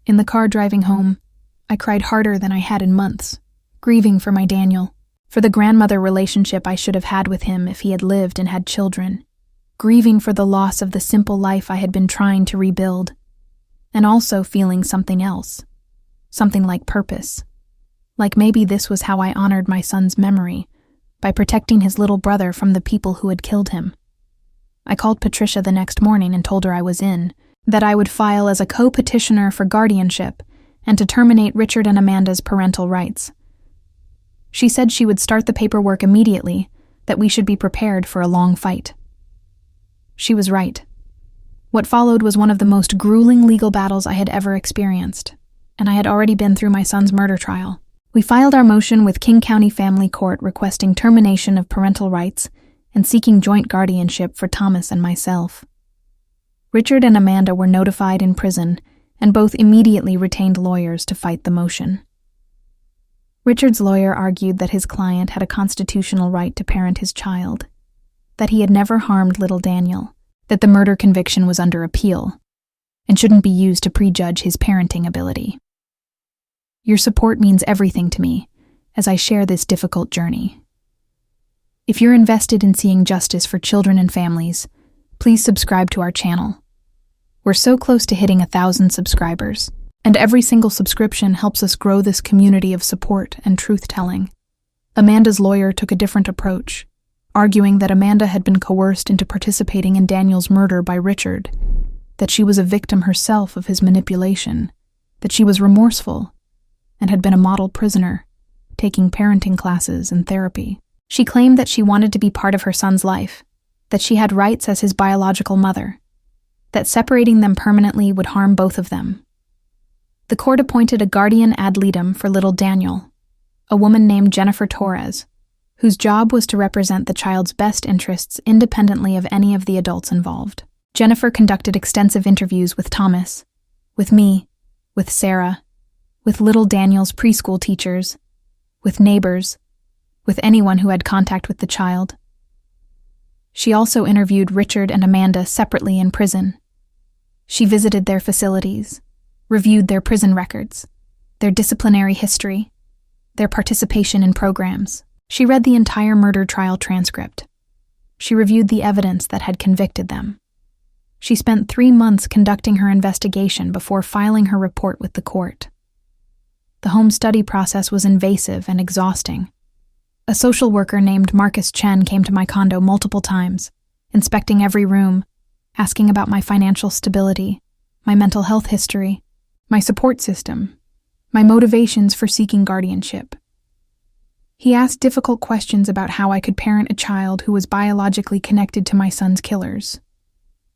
In the car driving home, I cried harder than I had in months, grieving for my Daniel, for the grandmother relationship I should have had with him if he had lived and had children, grieving for the loss of the simple life I had been trying to rebuild, and also feeling something else, something like purpose. Like maybe this was how I honored my son's memory, by protecting his little brother from the people who had killed him. I called Patricia the next morning and told her I was in, that I would file as a co-petitioner for guardianship and to terminate Richard and Amanda's parental rights. She said she would start the paperwork immediately, that we should be prepared for a long fight. She was right. What followed was one of the most grueling legal battles I had ever experienced, and I had already been through my son's murder trial. We filed our motion with King County Family Court requesting termination of parental rights and seeking joint guardianship for Thomas and myself. Richard and Amanda were notified in prison, and both immediately retained lawyers to fight the motion. Richard's lawyer argued that his client had a constitutional right to parent his child, that he had never harmed little Daniel, that the murder conviction was under appeal, and shouldn't be used to prejudge his parenting ability. Your support means everything to me as I share this difficult journey. If you're invested in seeing justice for children and families, please subscribe to our channel. We're so close to hitting 1,000 subscribers, and every single subscription helps us grow this community of support and truth-telling. Amanda's lawyer took a different approach, arguing that Amanda had been coerced into participating in Daniel's murder by Richard, that she was a victim herself of his manipulation, that she was remorseful, and had been a model prisoner, taking parenting classes and therapy. She claimed that she wanted to be part of her son's life, that she had rights as his biological mother, that separating them permanently would harm both of them. The court appointed a guardian ad litem for little Daniel, a woman named Jennifer Torres, whose job was to represent the child's best interests independently of any of the adults involved. Jennifer conducted extensive interviews with Thomas, with me, with Sarah, with little Daniel's preschool teachers, with neighbors, with anyone who had contact with the child. She also interviewed Richard and Amanda separately in prison. She visited their facilities, reviewed their prison records, their disciplinary history, their participation in programs. She read the entire murder trial transcript. She reviewed the evidence that had convicted them. She spent 3 months conducting her investigation before filing her report with the court. The home study process was invasive and exhausting. A social worker named Marcus Chen came to my condo multiple times, inspecting every room, asking about my financial stability, my mental health history, my support system, my motivations for seeking guardianship. He asked difficult questions about how I could parent a child who was biologically connected to my son's killers,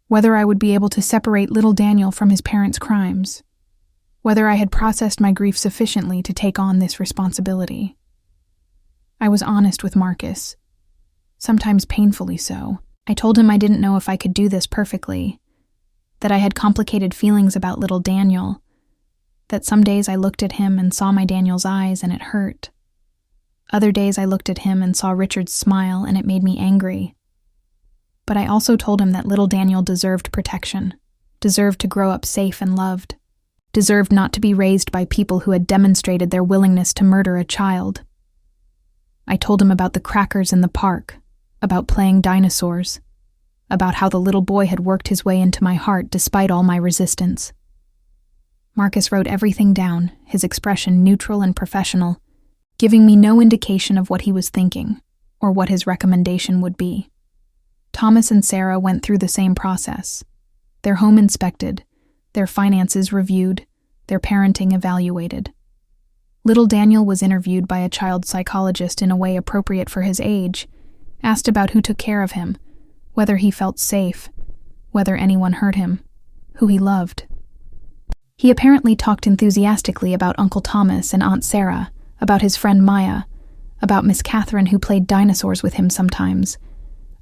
whether I would be able to separate little Daniel from his parents' crimes, whether I had processed my grief sufficiently to take on this responsibility. I was honest with Marcus, sometimes painfully so. I told him I didn't know if I could do this perfectly, that I had complicated feelings about little Daniel, that some days I looked at him and saw my Daniel's eyes and it hurt. Other days I looked at him and saw Richard's smile and it made me angry. But I also told him that little Daniel deserved protection, deserved to grow up safe and loved, deserved not to be raised by people who had demonstrated their willingness to murder a child. I told him about the crackers in the park, about playing dinosaurs, about how the little boy had worked his way into my heart despite all my resistance. Marcus wrote everything down, his expression neutral and professional, giving me no indication of what he was thinking or what his recommendation would be. Thomas and Sarah went through the same process. Their home inspected, their finances reviewed, their parenting evaluated. Little Daniel was interviewed by a child psychologist in a way appropriate for his age, asked about who took care of him, whether he felt safe, whether anyone hurt him, who he loved. He apparently talked enthusiastically about Uncle Thomas and Aunt Sarah, about his friend Maya, about Miss Catherine who played dinosaurs with him sometimes,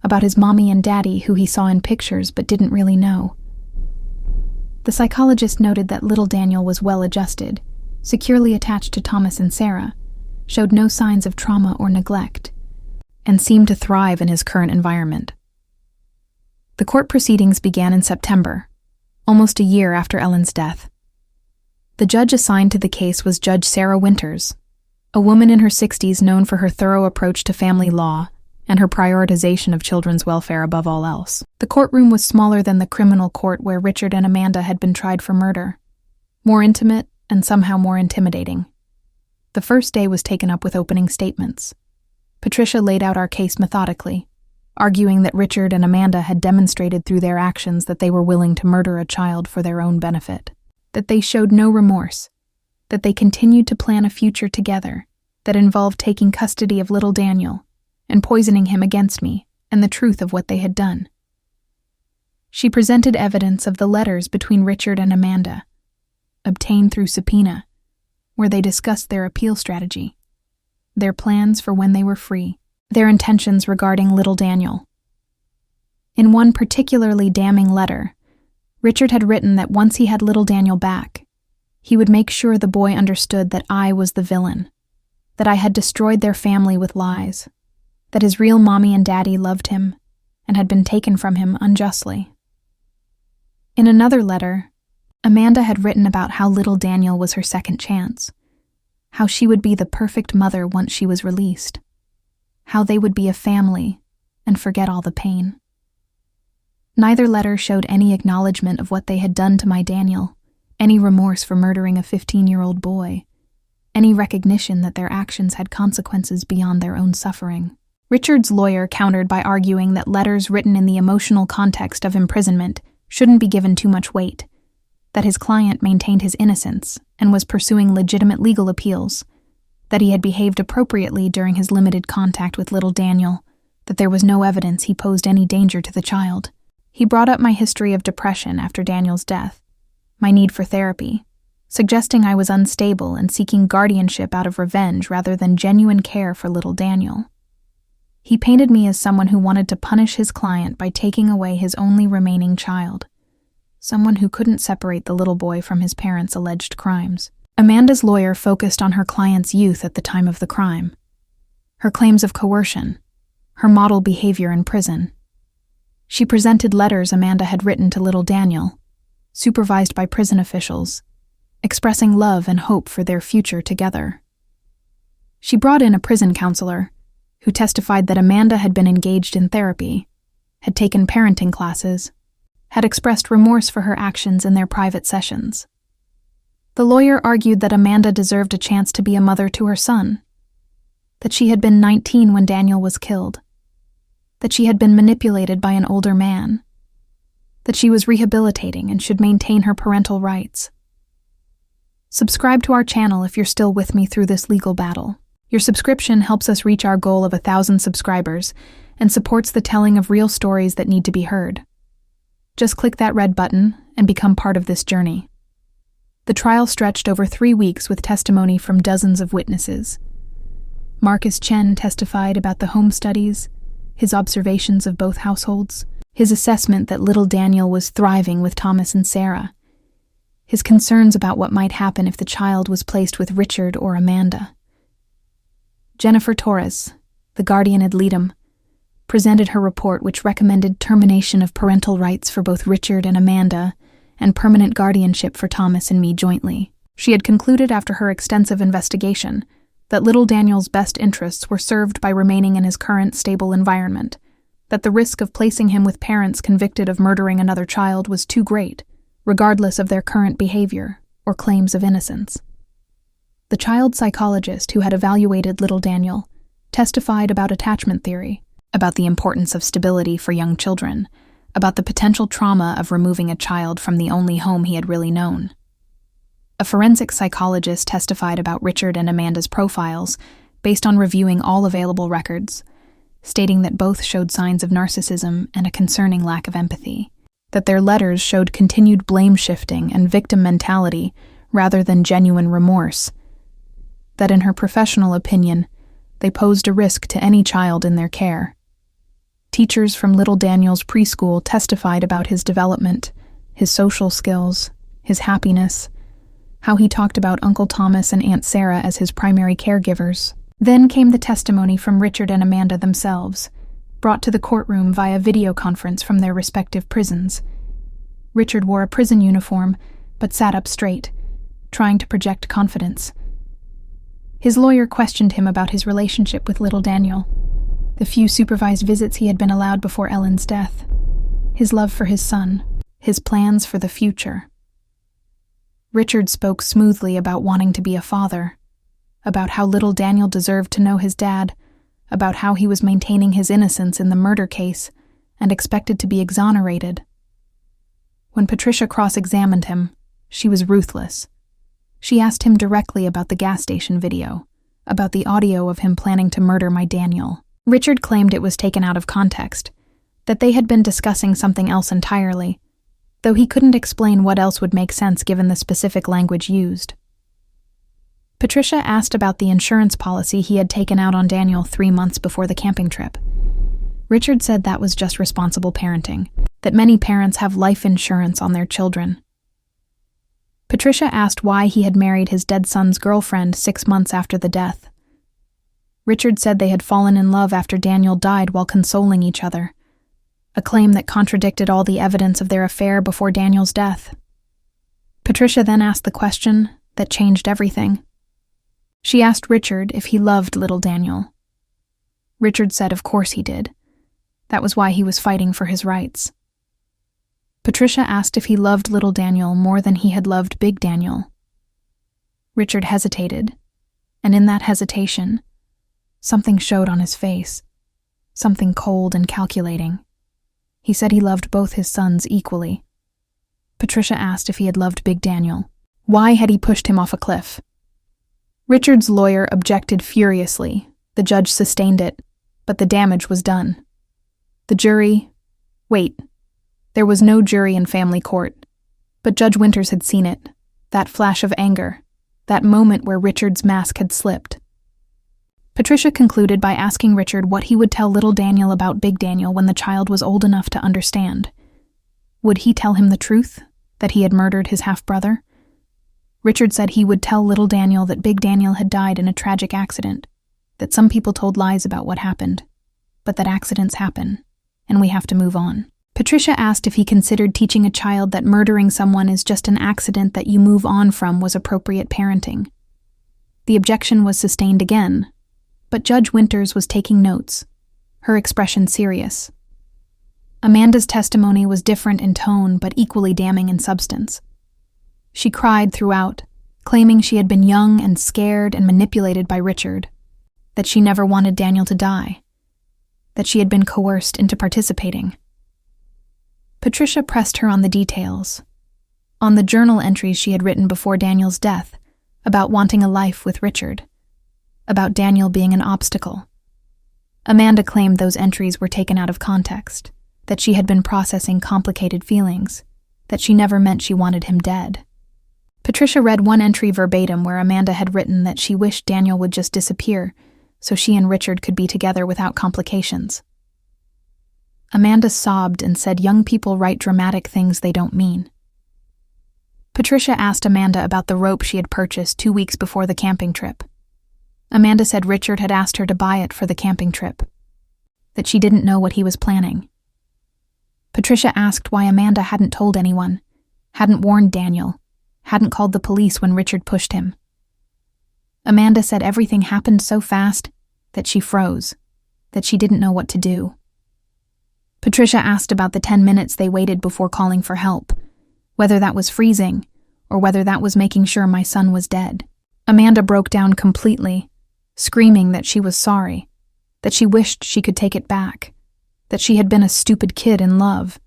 about his mommy and daddy who he saw in pictures but didn't really know. The psychologist noted that little Daniel was well-adjusted, securely attached to Thomas and Sarah, showed no signs of trauma or neglect, and seemed to thrive in his current environment. The court proceedings began in September, almost a year after Ellen's death. The judge assigned to the case was Judge Sarah Winters, a woman in her 60s known for her thorough approach to family law and her prioritization of children's welfare above all else. The courtroom was smaller than the criminal court where Richard and Amanda had been tried for murder, more intimate and somehow more intimidating. The first day was taken up with opening statements. Patricia laid out our case methodically, arguing that Richard and Amanda had demonstrated through their actions that they were willing to murder a child for their own benefit, that they showed no remorse, that they continued to plan a future together that involved taking custody of little Daniel and poisoning him against me and the truth of what they had done. She presented evidence of the letters between Richard and Amanda, obtained through subpoena, where they discussed their appeal strategy, their plans for when they were free, their intentions regarding little Daniel. In one particularly damning letter, Richard had written that once he had little Daniel back, he would make sure the boy understood that I was the villain, that I had destroyed their family with lies, that his real mommy and daddy loved him and had been taken from him unjustly. In another letter, Amanda had written about how little Daniel was her second chance, how she would be the perfect mother once she was released, how they would be a family and forget all the pain. Neither letter showed any acknowledgement of what they had done to my Daniel, any remorse for murdering a 15-year-old boy, any recognition that their actions had consequences beyond their own suffering. Richard's lawyer countered by arguing that letters written in the emotional context of imprisonment shouldn't be given too much weight, that his client maintained his innocence and was pursuing legitimate legal appeals, that he had behaved appropriately during his limited contact with little Daniel, that there was no evidence he posed any danger to the child. He brought up my history of depression after Daniel's death, my need for therapy, suggesting I was unstable and seeking guardianship out of revenge rather than genuine care for little Daniel. He painted me as someone who wanted to punish his client by taking away his only remaining child, someone who couldn't separate the little boy from his parents' alleged crimes. Amanda's lawyer focused on her client's youth at the time of the crime, her claims of coercion, her model behavior in prison. She presented letters Amanda had written to little Daniel, supervised by prison officials, expressing love and hope for their future together. She brought in a prison counselor, who testified that Amanda had been engaged in therapy, had taken parenting classes, had expressed remorse for her actions in their private sessions. The lawyer argued that Amanda deserved a chance to be a mother to her son, that she had been 19 when Daniel was killed, that she had been manipulated by an older man, that she was rehabilitating and should maintain her parental rights. Subscribe to our channel if you're still with me through this legal battle. Your subscription helps us reach our goal of 1,000 subscribers and supports the telling of real stories that need to be heard. Just click that red button and become part of this journey. The trial stretched over 3 weeks with testimony from dozens of witnesses. Marcus Chen testified about the home studies, his observations of both households, his assessment that little Daniel was thriving with Thomas and Sarah, his concerns about what might happen if the child was placed with Richard or Amanda. Jennifer Torres, the guardian ad litem, presented her report which recommended termination of parental rights for both Richard and Amanda and permanent guardianship for Thomas and me jointly. She had concluded after her extensive investigation that little Daniel's best interests were served by remaining in his current stable environment, that the risk of placing him with parents convicted of murdering another child was too great, regardless of their current behavior or claims of innocence. The child psychologist who had evaluated little Daniel testified about attachment theory, about the importance of stability for young children, about the potential trauma of removing a child from the only home he had really known. A forensic psychologist testified about Richard and Amanda's profiles based on reviewing all available records, stating that both showed signs of narcissism and a concerning lack of empathy, that their letters showed continued blame-shifting and victim mentality rather than genuine remorse, that in her professional opinion, they posed a risk to any child in their care. Teachers from little Daniel's preschool testified about his development, his social skills, his happiness, how he talked about Uncle Thomas and Aunt Sarah as his primary caregivers. Then came the testimony from Richard and Amanda themselves, brought to the courtroom via video conference from their respective prisons. Richard wore a prison uniform, but sat up straight, trying to project confidence. His lawyer questioned him about his relationship with little Daniel, the few supervised visits he had been allowed before Ellen's death, his love for his son, his plans for the future. Richard spoke smoothly about wanting to be a father, about how little Daniel deserved to know his dad, about how he was maintaining his innocence in the murder case and expected to be exonerated. When Patricia cross-examined him, she was ruthless. She asked him directly about the gas station video, about the audio of him planning to murder my Daniel. Richard claimed it was taken out of context, that they had been discussing something else entirely, though he couldn't explain what else would make sense given the specific language used. Patricia asked about the insurance policy he had taken out on Daniel 3 months before the camping trip. Richard said that was just responsible parenting, that many parents have life insurance on their children. Patricia asked why he had married his dead son's girlfriend 6 months after the death. Richard said they had fallen in love after Daniel died while consoling each other, a claim that contradicted all the evidence of their affair before Daniel's death. Patricia then asked the question that changed everything. She asked Richard if he loved little Daniel. Richard said of course he did. That was why he was fighting for his rights. Patricia asked if he loved little Daniel more than he had loved Big Daniel. Richard hesitated, and in that hesitation, something showed on his face, something cold and calculating. He said he loved both his sons equally. Patricia asked if he had loved Big Daniel. Why had he pushed him off a cliff? Richard's lawyer objected furiously. The judge sustained it, but the damage was done. The jury... Wait. There was no jury in family court, but Judge Winters had seen it, that flash of anger, that moment where Richard's mask had slipped. Patricia concluded by asking Richard what he would tell little Daniel about Big Daniel when the child was old enough to understand. Would he tell him the truth, that he had murdered his half-brother? Richard said he would tell little Daniel that Big Daniel had died in a tragic accident, that some people told lies about what happened, but that accidents happen, and we have to move on. Patricia asked if he considered teaching a child that murdering someone is just an accident that you move on from was appropriate parenting. The objection was sustained again, but Judge Winters was taking notes, her expression serious. Amanda's testimony was different in tone but equally damning in substance. She cried throughout, claiming she had been young and scared and manipulated by Richard, that she never wanted Daniel to die, that she had been coerced into participating. Patricia pressed her on the details, on the journal entries she had written before Daniel's death, about wanting a life with Richard, about Daniel being an obstacle. Amanda claimed those entries were taken out of context, that she had been processing complicated feelings, that she never meant she wanted him dead. Patricia read one entry verbatim where Amanda had written that she wished Daniel would just disappear so she and Richard could be together without complications. Amanda sobbed and said young people write dramatic things they don't mean. Patricia asked Amanda about the rope she had purchased 2 weeks before the camping trip. Amanda said Richard had asked her to buy it for the camping trip, that she didn't know what he was planning. Patricia asked why Amanda hadn't told anyone, hadn't warned Daniel, hadn't called the police when Richard pushed him. Amanda said everything happened so fast that she froze, that she didn't know what to do. Patricia asked about the 10 minutes they waited before calling for help, whether that was freezing or whether that was making sure my son was dead. Amanda broke down completely, screaming that she was sorry, that she wished she could take it back, that she had been a stupid kid in love.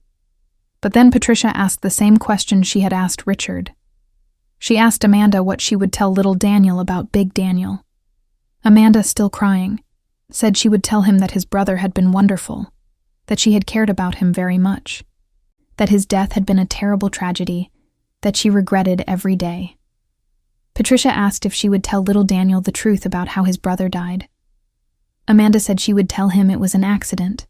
But then Patricia asked the same question she had asked Richard. She asked Amanda what she would tell little Daniel about Big Daniel. Amanda, still crying, said she would tell him that his brother had been wonderful, that she had cared about him very much, that his death had been a terrible tragedy, that she regretted every day. Patricia asked if she would tell little Daniel the truth about how his brother died. Amanda said she would tell him it was an accident.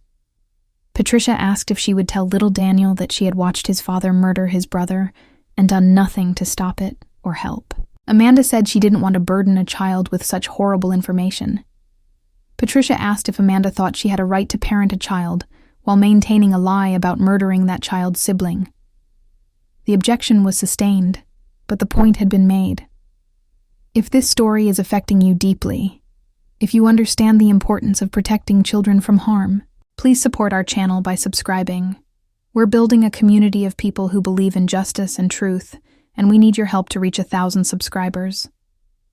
Patricia asked if she would tell little Daniel that she had watched his father murder his brother and done nothing to stop it or help. Amanda said she didn't want to burden a child with such horrible information. Patricia asked if Amanda thought she had a right to parent a child while maintaining a lie about murdering that child's sibling. The objection was sustained, but the point had been made. If this story is affecting you deeply, if you understand the importance of protecting children from harm, please support our channel by subscribing. We're building a community of people who believe in justice and truth, and we need your help to reach 1,000 subscribers.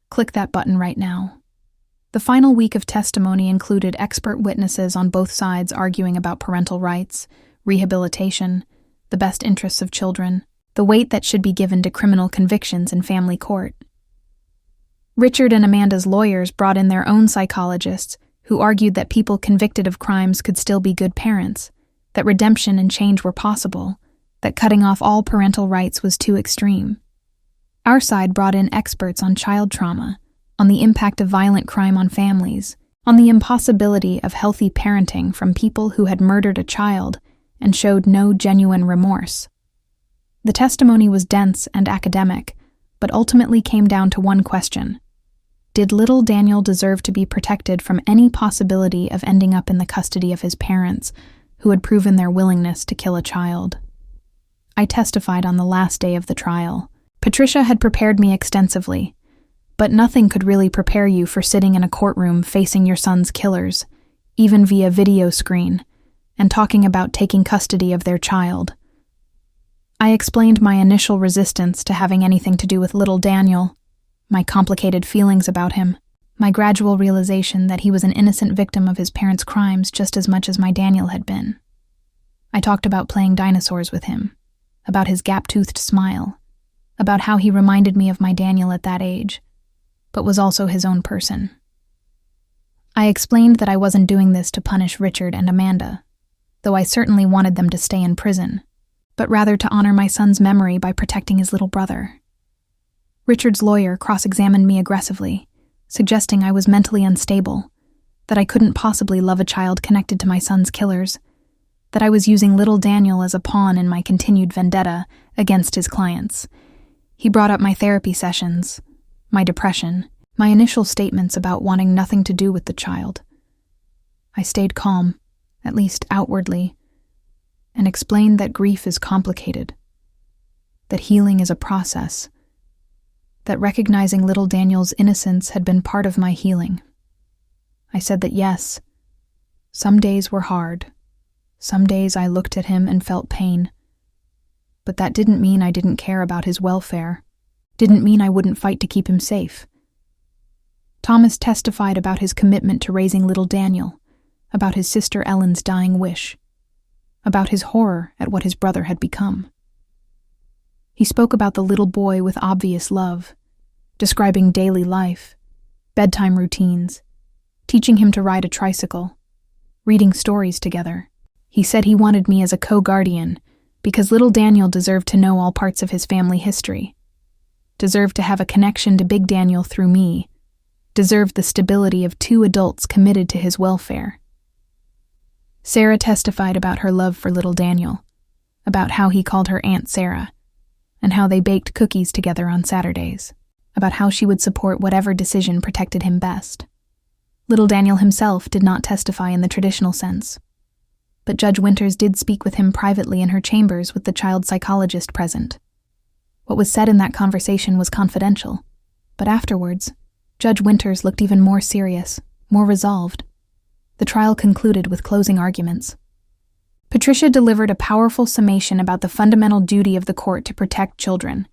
Click that button right now. The final week of testimony included expert witnesses on both sides arguing about parental rights, rehabilitation, the best interests of children, the weight that should be given to criminal convictions in family court. Richard and Amanda's lawyers brought in their own psychologists who argued that people convicted of crimes could still be good parents, that redemption and change were possible, that cutting off all parental rights was too extreme. Our side brought in experts on child trauma, on the impact of violent crime on families, on the impossibility of healthy parenting from people who had murdered a child and showed no genuine remorse. The testimony was dense and academic, but ultimately came down to one question. Did little Daniel deserve to be protected from any possibility of ending up in the custody of his parents, who had proven their willingness to kill a child? I testified on the last day of the trial. Patricia had prepared me extensively, but nothing could really prepare you for sitting in a courtroom facing your son's killers, even via video screen, and talking about taking custody of their child. I explained my initial resistance to having anything to do with little Daniel, my complicated feelings about him, my gradual realization that he was an innocent victim of his parents' crimes just as much as my Daniel had been. I talked about playing dinosaurs with him, about his gap-toothed smile, about how he reminded me of my Daniel at that age, but was also his own person. I explained that I wasn't doing this to punish Richard and Amanda, though I certainly wanted them to stay in prison, but rather to honor my son's memory by protecting his little brother. Richard's lawyer cross-examined me aggressively, suggesting I was mentally unstable, that I couldn't possibly love a child connected to my son's killers, that I was using little Daniel as a pawn in my continued vendetta against his clients. He brought up my therapy sessions, my depression, my initial statements about wanting nothing to do with the child. I stayed calm, at least outwardly, and explained that grief is complicated, that healing is a process, that recognizing little Daniel's innocence had been part of my healing. I said that yes, some days were hard, some days I looked at him and felt pain, but that didn't mean I didn't care about his welfare, didn't mean I wouldn't fight to keep him safe. Thomas testified about his commitment to raising little Daniel, about his sister Ellen's dying wish, about his horror at what his brother had become. He spoke about the little boy with obvious love, describing daily life, bedtime routines, teaching him to ride a tricycle, reading stories together. He said he wanted me as a co-guardian because little Daniel deserved to know all parts of his family history, deserved to have a connection to Big Daniel through me, deserved the stability of two adults committed to his welfare. Sarah testified about her love for little Daniel, about how he called her Aunt Sarah, and how they baked cookies together on Saturdays, about how she would support whatever decision protected him best. Little Daniel himself did not testify in the traditional sense, but Judge Winters did speak with him privately in her chambers with the child psychologist present. What was said in that conversation was confidential, but afterwards, Judge Winters looked even more serious, more resolved. The trial concluded with closing arguments. Patricia delivered a powerful summation about the fundamental duty of the court to protect children,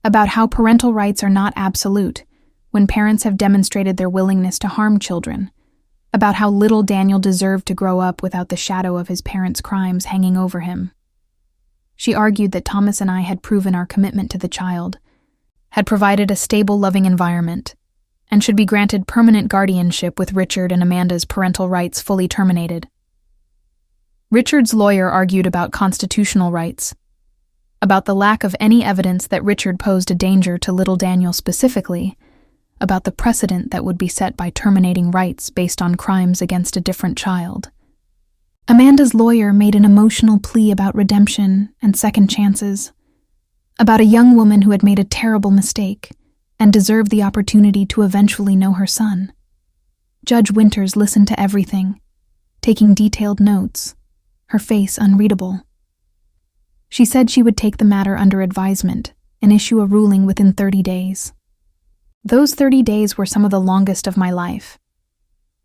about how parental rights are not absolute when parents have demonstrated their willingness to harm children, about how little Daniel deserved to grow up without the shadow of his parents' crimes hanging over him. She argued that Thomas and I had proven our commitment to the child, had provided a stable, loving environment, and should be granted permanent guardianship with Richard and Amanda's parental rights fully terminated. Richard's lawyer argued about constitutional rights, about the lack of any evidence that Richard posed a danger to little Daniel specifically, about the precedent that would be set by terminating rights based on crimes against a different child. Amanda's lawyer made an emotional plea about redemption and second chances, about a young woman who had made a terrible mistake and deserved the opportunity to eventually know her son. Judge Winters listened to everything, taking detailed notes, her face unreadable. She said she would take the matter under advisement and issue a ruling within 30 days. Those 30 days were some of the longest of my life.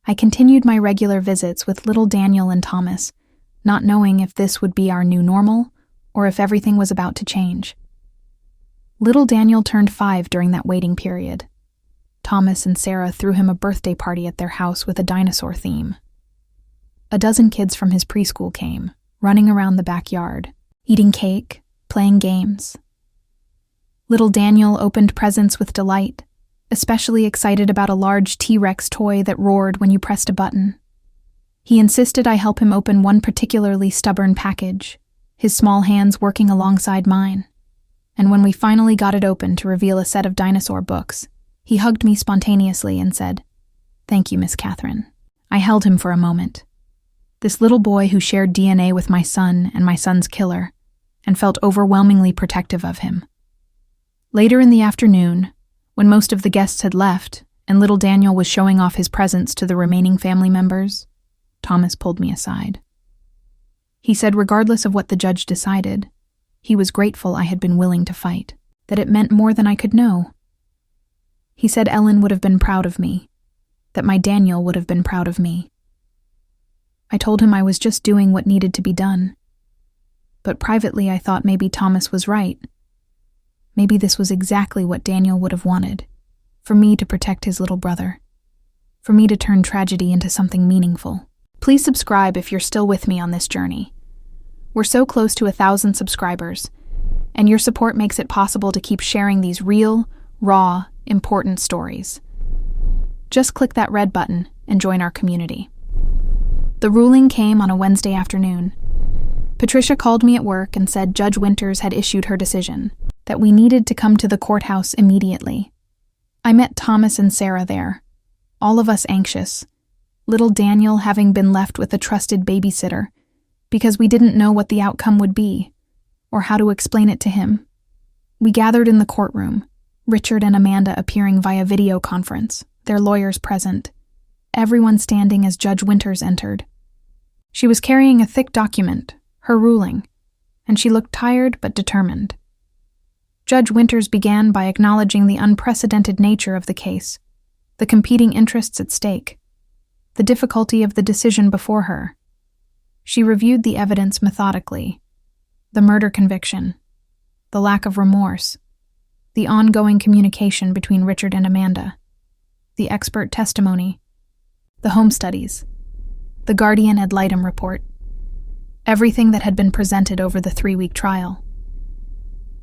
I continued my regular visits with little Daniel and Thomas, not knowing if this would be our new normal or if everything was about to change. Little Daniel turned 5 during that waiting period. Thomas and Sarah threw him a birthday party at their house with a dinosaur theme. A dozen kids from his preschool came, running around the backyard, eating cake, playing games. Little Daniel opened presents with delight, especially excited about a large T-Rex toy that roared when you pressed a button. He insisted I help him open one particularly stubborn package, his small hands working alongside mine. And when we finally got it open to reveal a set of dinosaur books, he hugged me spontaneously and said, "Thank you, Miss Catherine." I held him for a moment. This little boy who shared DNA with my son and my son's killer, and felt overwhelmingly protective of him. Later in the afternoon, when most of the guests had left and little Daniel was showing off his presents to the remaining family members, Thomas pulled me aside. He said regardless of what the judge decided, he was grateful I had been willing to fight, that it meant more than I could know. He said Ellen would have been proud of me, that my Daniel would have been proud of me. I told him I was just doing what needed to be done. But privately I thought maybe Thomas was right. Maybe this was exactly what Daniel would have wanted, for me to protect his little brother, for me to turn tragedy into something meaningful. Please subscribe if you're still with me on this journey. We're so close to 1,000 subscribers, and your support makes it possible to keep sharing these real, raw, important stories. Just click that red button and join our community. The ruling came on a Wednesday afternoon. Patricia called me at work and said Judge Winters had issued her decision, that we needed to come to the courthouse immediately. I met Thomas and Sarah there, all of us anxious, little Daniel having been left with a trusted babysitter, because we didn't know what the outcome would be, or how to explain it to him. We gathered in the courtroom, Richard and Amanda appearing via video conference, their lawyers present, everyone standing as Judge Winters entered. She was carrying a thick document, her ruling, and she looked tired but determined. Judge Winters began by acknowledging the unprecedented nature of the case, the competing interests at stake, the difficulty of the decision before her. She reviewed the evidence methodically, the murder conviction, the lack of remorse, the ongoing communication between Richard and Amanda, the expert testimony, the home studies, the guardian ad litem report, everything that had been presented over the 3-week trial.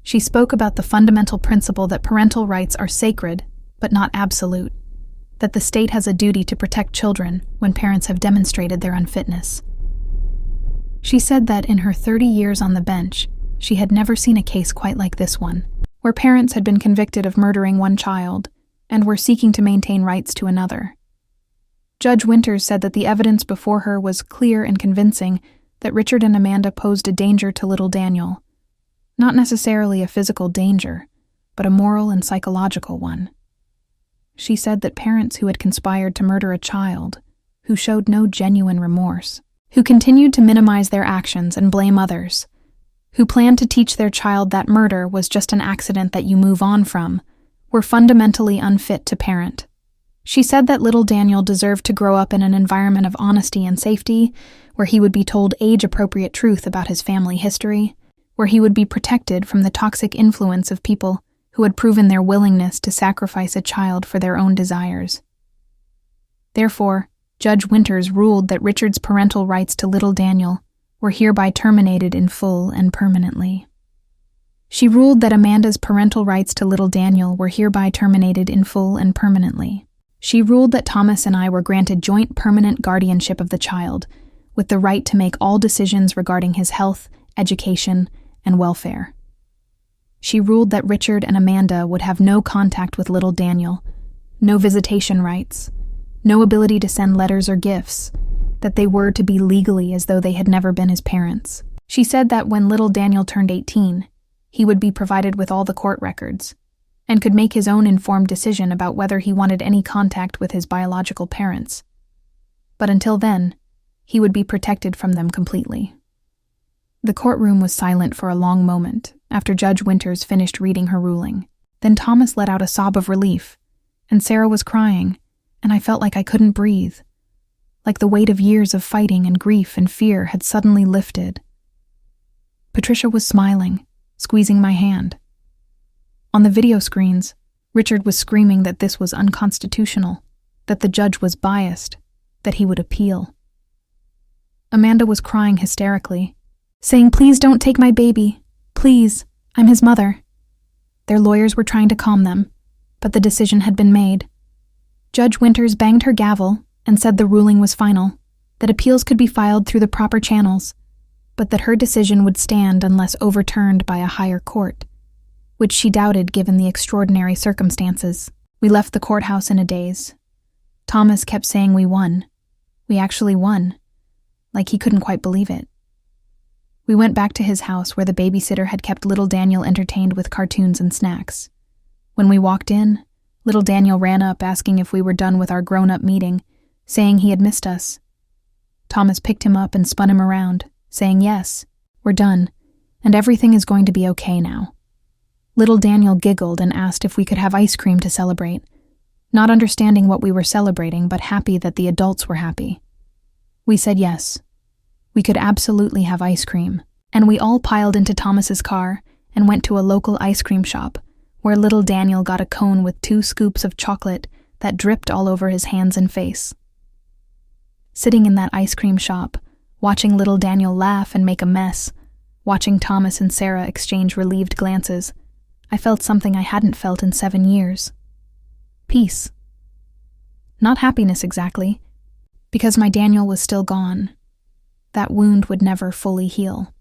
She spoke about the fundamental principle that parental rights are sacred, but not absolute, that the state has a duty to protect children when parents have demonstrated their unfitness. She said that in her 30 years on the bench, she had never seen a case quite like this one, where parents had been convicted of murdering one child and were seeking to maintain rights to another. Judge Winters said that the evidence before her was clear and convincing that Richard and Amanda posed a danger to little Daniel. Not necessarily a physical danger, but a moral and psychological one. She said that parents who had conspired to murder a child, who showed no genuine remorse, who continued to minimize their actions and blame others, who planned to teach their child that murder was just an accident that you move on from, were fundamentally unfit to parent. She said that little Daniel deserved to grow up in an environment of honesty and safety, where he would be told age-appropriate truth about his family history, where he would be protected from the toxic influence of people who had proven their willingness to sacrifice a child for their own desires. Therefore, Judge Winters ruled that Richard's parental rights to little Daniel were hereby terminated in full and permanently. She ruled that Amanda's parental rights to little Daniel were hereby terminated in full and permanently. She ruled that Thomas and I were granted joint permanent guardianship of the child, with the right to make all decisions regarding his health, education, and welfare. She ruled that Richard and Amanda would have no contact with little Daniel, no visitation rights, no ability to send letters or gifts, that they were to be legally as though they had never been his parents. She said that when little Daniel turned 18, he would be provided with all the court records, and could make his own informed decision about whether he wanted any contact with his biological parents. But until then, he would be protected from them completely. The courtroom was silent for a long moment after Judge Winters finished reading her ruling. Then Thomas let out a sob of relief, and Sarah was crying, and I felt like I couldn't breathe, like the weight of years of fighting and grief and fear had suddenly lifted. Patricia was smiling, squeezing my hand. On the video screens, Richard was screaming that this was unconstitutional, that the judge was biased, that he would appeal. Amanda was crying hysterically, saying, "Please don't take my baby. Please, I'm his mother." Their lawyers were trying to calm them, but the decision had been made. Judge Winters banged her gavel and said the ruling was final, that appeals could be filed through the proper channels, but that her decision would stand unless overturned by a higher court, which she doubted given the extraordinary circumstances. We left the courthouse in a daze. Thomas kept saying we won. We actually won, like he couldn't quite believe it. We went back to his house where the babysitter had kept little Daniel entertained with cartoons and snacks. When we walked in, little Daniel ran up asking if we were done with our grown-up meeting, saying he had missed us. Thomas picked him up and spun him around, saying, "Yes, we're done, and everything is going to be okay now." Little Daniel giggled and asked if we could have ice cream to celebrate, not understanding what we were celebrating but happy that the adults were happy. We said yes. We could absolutely have ice cream, and we all piled into Thomas's car and went to a local ice cream shop, where little Daniel got a cone with 2 scoops of chocolate that dripped all over his hands and face. Sitting in that ice cream shop, watching little Daniel laugh and make a mess, watching Thomas and Sarah exchange relieved glances, I felt something I hadn't felt in 7 years. Peace. Not happiness exactly, because my Daniel was still gone. That wound would never fully heal.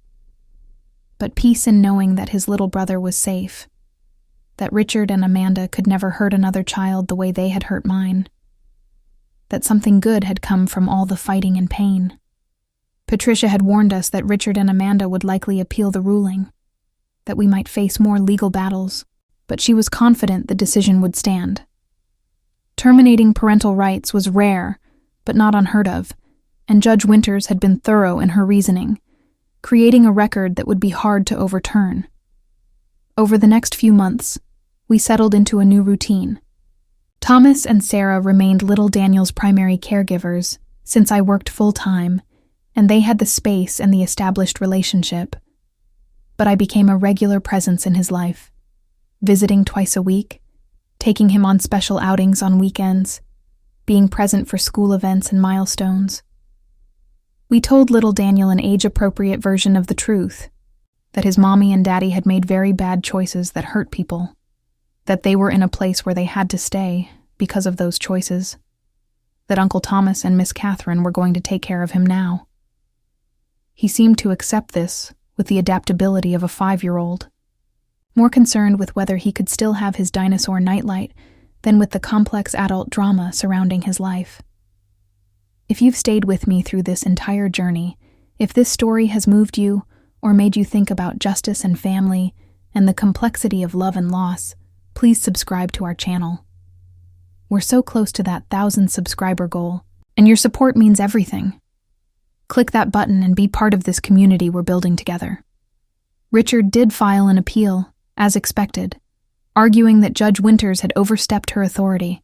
But peace in knowing that his little brother was safe, that Richard and Amanda could never hurt another child the way they had hurt mine, that something good had come from all the fighting and pain. Patricia had warned us that Richard and Amanda would likely appeal the ruling, that we might face more legal battles, but she was confident the decision would stand. Terminating parental rights was rare, but not unheard of, and Judge Winters had been thorough in her reasoning, creating a record that would be hard to overturn. Over the next few months, we settled into a new routine. Thomas and Sarah remained little Daniel's primary caregivers since I worked full-time, and they had the space and the established relationship. But I became a regular presence in his life, visiting twice a week, taking him on special outings on weekends, being present for school events and milestones. We told little Daniel an age-appropriate version of the truth, that his mommy and daddy had made very bad choices that hurt people, that they were in a place where they had to stay because of those choices, that Uncle Thomas and Miss Catherine were going to take care of him now. He seemed to accept this with the adaptability of a 5-year-old, more concerned with whether he could still have his dinosaur nightlight than with the complex adult drama surrounding his life. If you've stayed with me through this entire journey, if this story has moved you or made you think about justice and family and the complexity of love and loss, please subscribe to our channel. We're so close to that 1,000 subscriber goal, and your support means everything. Click that button and be part of this community we're building together. Richard did file an appeal, as expected, arguing that Judge Winters had overstepped her authority,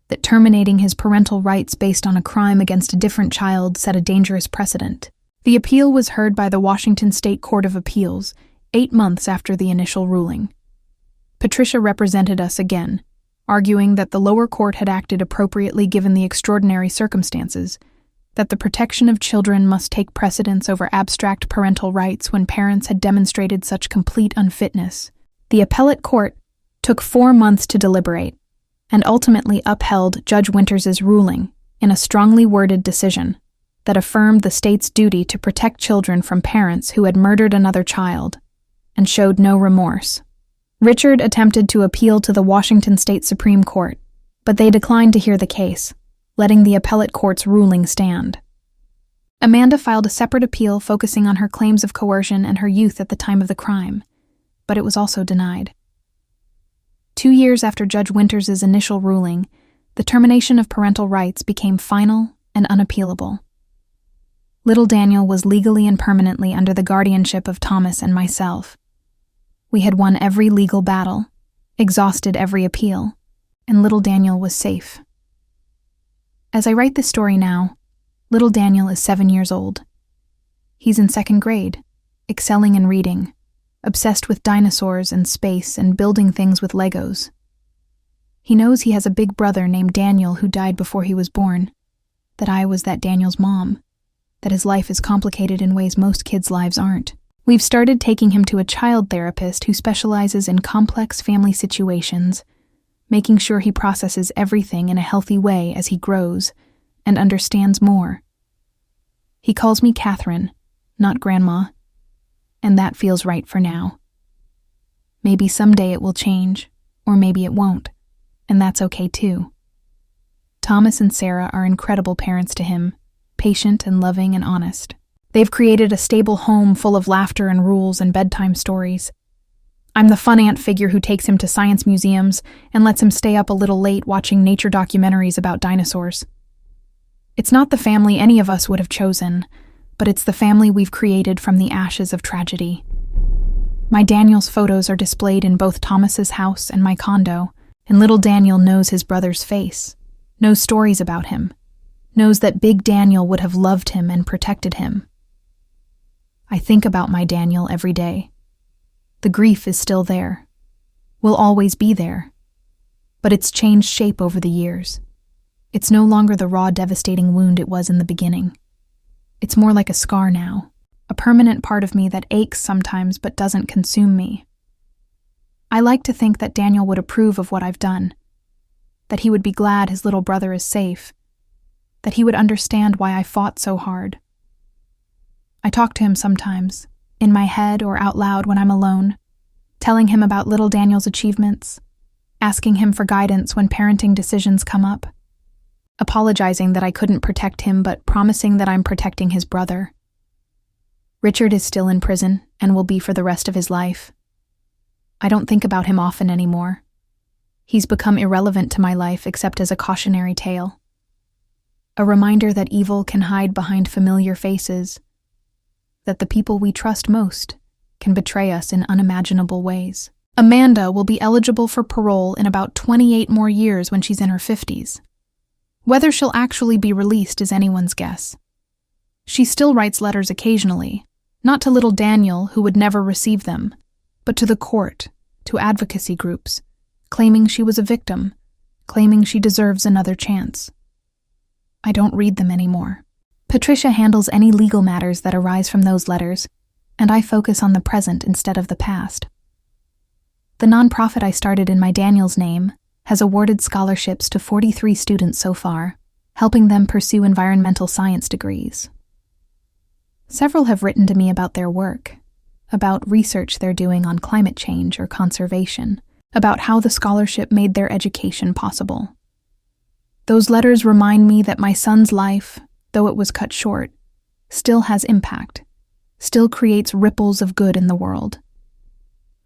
that terminating his parental rights based on a crime against a different child set a dangerous precedent. The appeal was heard by the Washington State Court of Appeals 8 months after the initial ruling. Patricia represented us again, arguing that the lower court had acted appropriately given the extraordinary circumstances, that the protection of children must take precedence over abstract parental rights when parents had demonstrated such complete unfitness. The appellate court took 4 months to deliberate, and ultimately upheld Judge Winters' ruling in a strongly worded decision that affirmed the state's duty to protect children from parents who had murdered another child and showed no remorse. Richard attempted to appeal to the Washington State Supreme Court, but they declined to hear the case, letting the appellate court's ruling stand. Amanda filed a separate appeal focusing on her claims of coercion and her youth at the time of the crime, but it was also denied. 2 years after Judge Winters' initial ruling, the termination of parental rights became final and unappealable. Little Daniel was legally and permanently under the guardianship of Thomas and myself. We had won every legal battle, exhausted every appeal, and little Daniel was safe. As I write this story now, little Daniel is 7 years old. He's in 2nd grade, excelling in reading, obsessed with dinosaurs and space and building things with Legos. He knows he has a big brother named Daniel who died before he was born, that I was that Daniel's mom, that his life is complicated in ways most kids' lives aren't. We've started taking him to a child therapist who specializes in complex family situations, making sure he processes everything in a healthy way as he grows and understands more. He calls me Catherine, not Grandma, and that feels right for now. Maybe someday it will change, or maybe it won't, and that's okay too. Thomas and Sarah are incredible parents to him, patient and loving and honest. They've created a stable home full of laughter and rules and bedtime stories. I'm the fun aunt figure who takes him to science museums and lets him stay up a little late watching nature documentaries about dinosaurs. It's not the family any of us would have chosen, but it's the family we've created from the ashes of tragedy. My Daniel's photos are displayed in both Thomas's house and my condo, and little Daniel knows his brother's face, knows stories about him, knows that Big Daniel would have loved him and protected him. I think about my Daniel every day. The grief is still there, will always be there, but it's changed shape over the years. It's no longer the raw, devastating wound it was in the beginning. It's more like a scar now, a permanent part of me that aches sometimes but doesn't consume me. I like to think that Daniel would approve of what I've done, that he would be glad his little brother is safe, that he would understand why I fought so hard. I talk to him sometimes, in my head or out loud when I'm alone, telling him about little Daniel's achievements, asking him for guidance when parenting decisions come up, apologizing that I couldn't protect him but promising that I'm protecting his brother. Richard is still in prison and will be for the rest of his life. I don't think about him often anymore. He's become irrelevant to my life except as a cautionary tale. A reminder that evil can hide behind familiar faces, that the people we trust most can betray us in unimaginable ways. Amanda will be eligible for parole in about 28 more years when she's in her 50s. Whether she'll actually be released is anyone's guess. She still writes letters occasionally, not to little Daniel, who would never receive them, but to the court, to advocacy groups, claiming she was a victim, claiming she deserves another chance. I don't read them anymore. Patricia handles any legal matters that arise from those letters, and I focus on the present instead of the past. The nonprofit I started in my Daniel's name has awarded scholarships to 43 students so far, helping them pursue environmental science degrees. Several have written to me about their work, about research they're doing on climate change or conservation, about how the scholarship made their education possible. Those letters remind me that my son's life, though it was cut short, still has impact, still creates ripples of good in the world.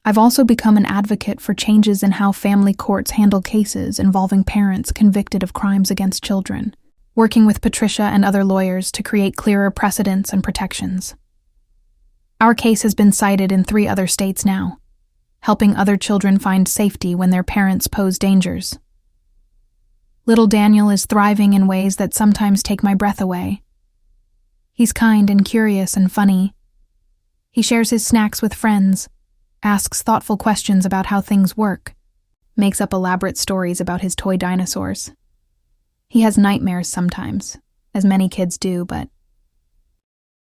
I've also become an advocate for changes in how family courts handle cases involving parents convicted of crimes against children, working with Patricia and other lawyers to create clearer precedents and protections. Our case has been cited in 3 other states now, helping other children find safety when their parents pose dangers. Little Daniel is thriving in ways that sometimes take my breath away. He's kind and curious and funny. He shares his snacks with friends, asks thoughtful questions about how things work, makes up elaborate stories about his toy dinosaurs. He has nightmares sometimes, as many kids do, but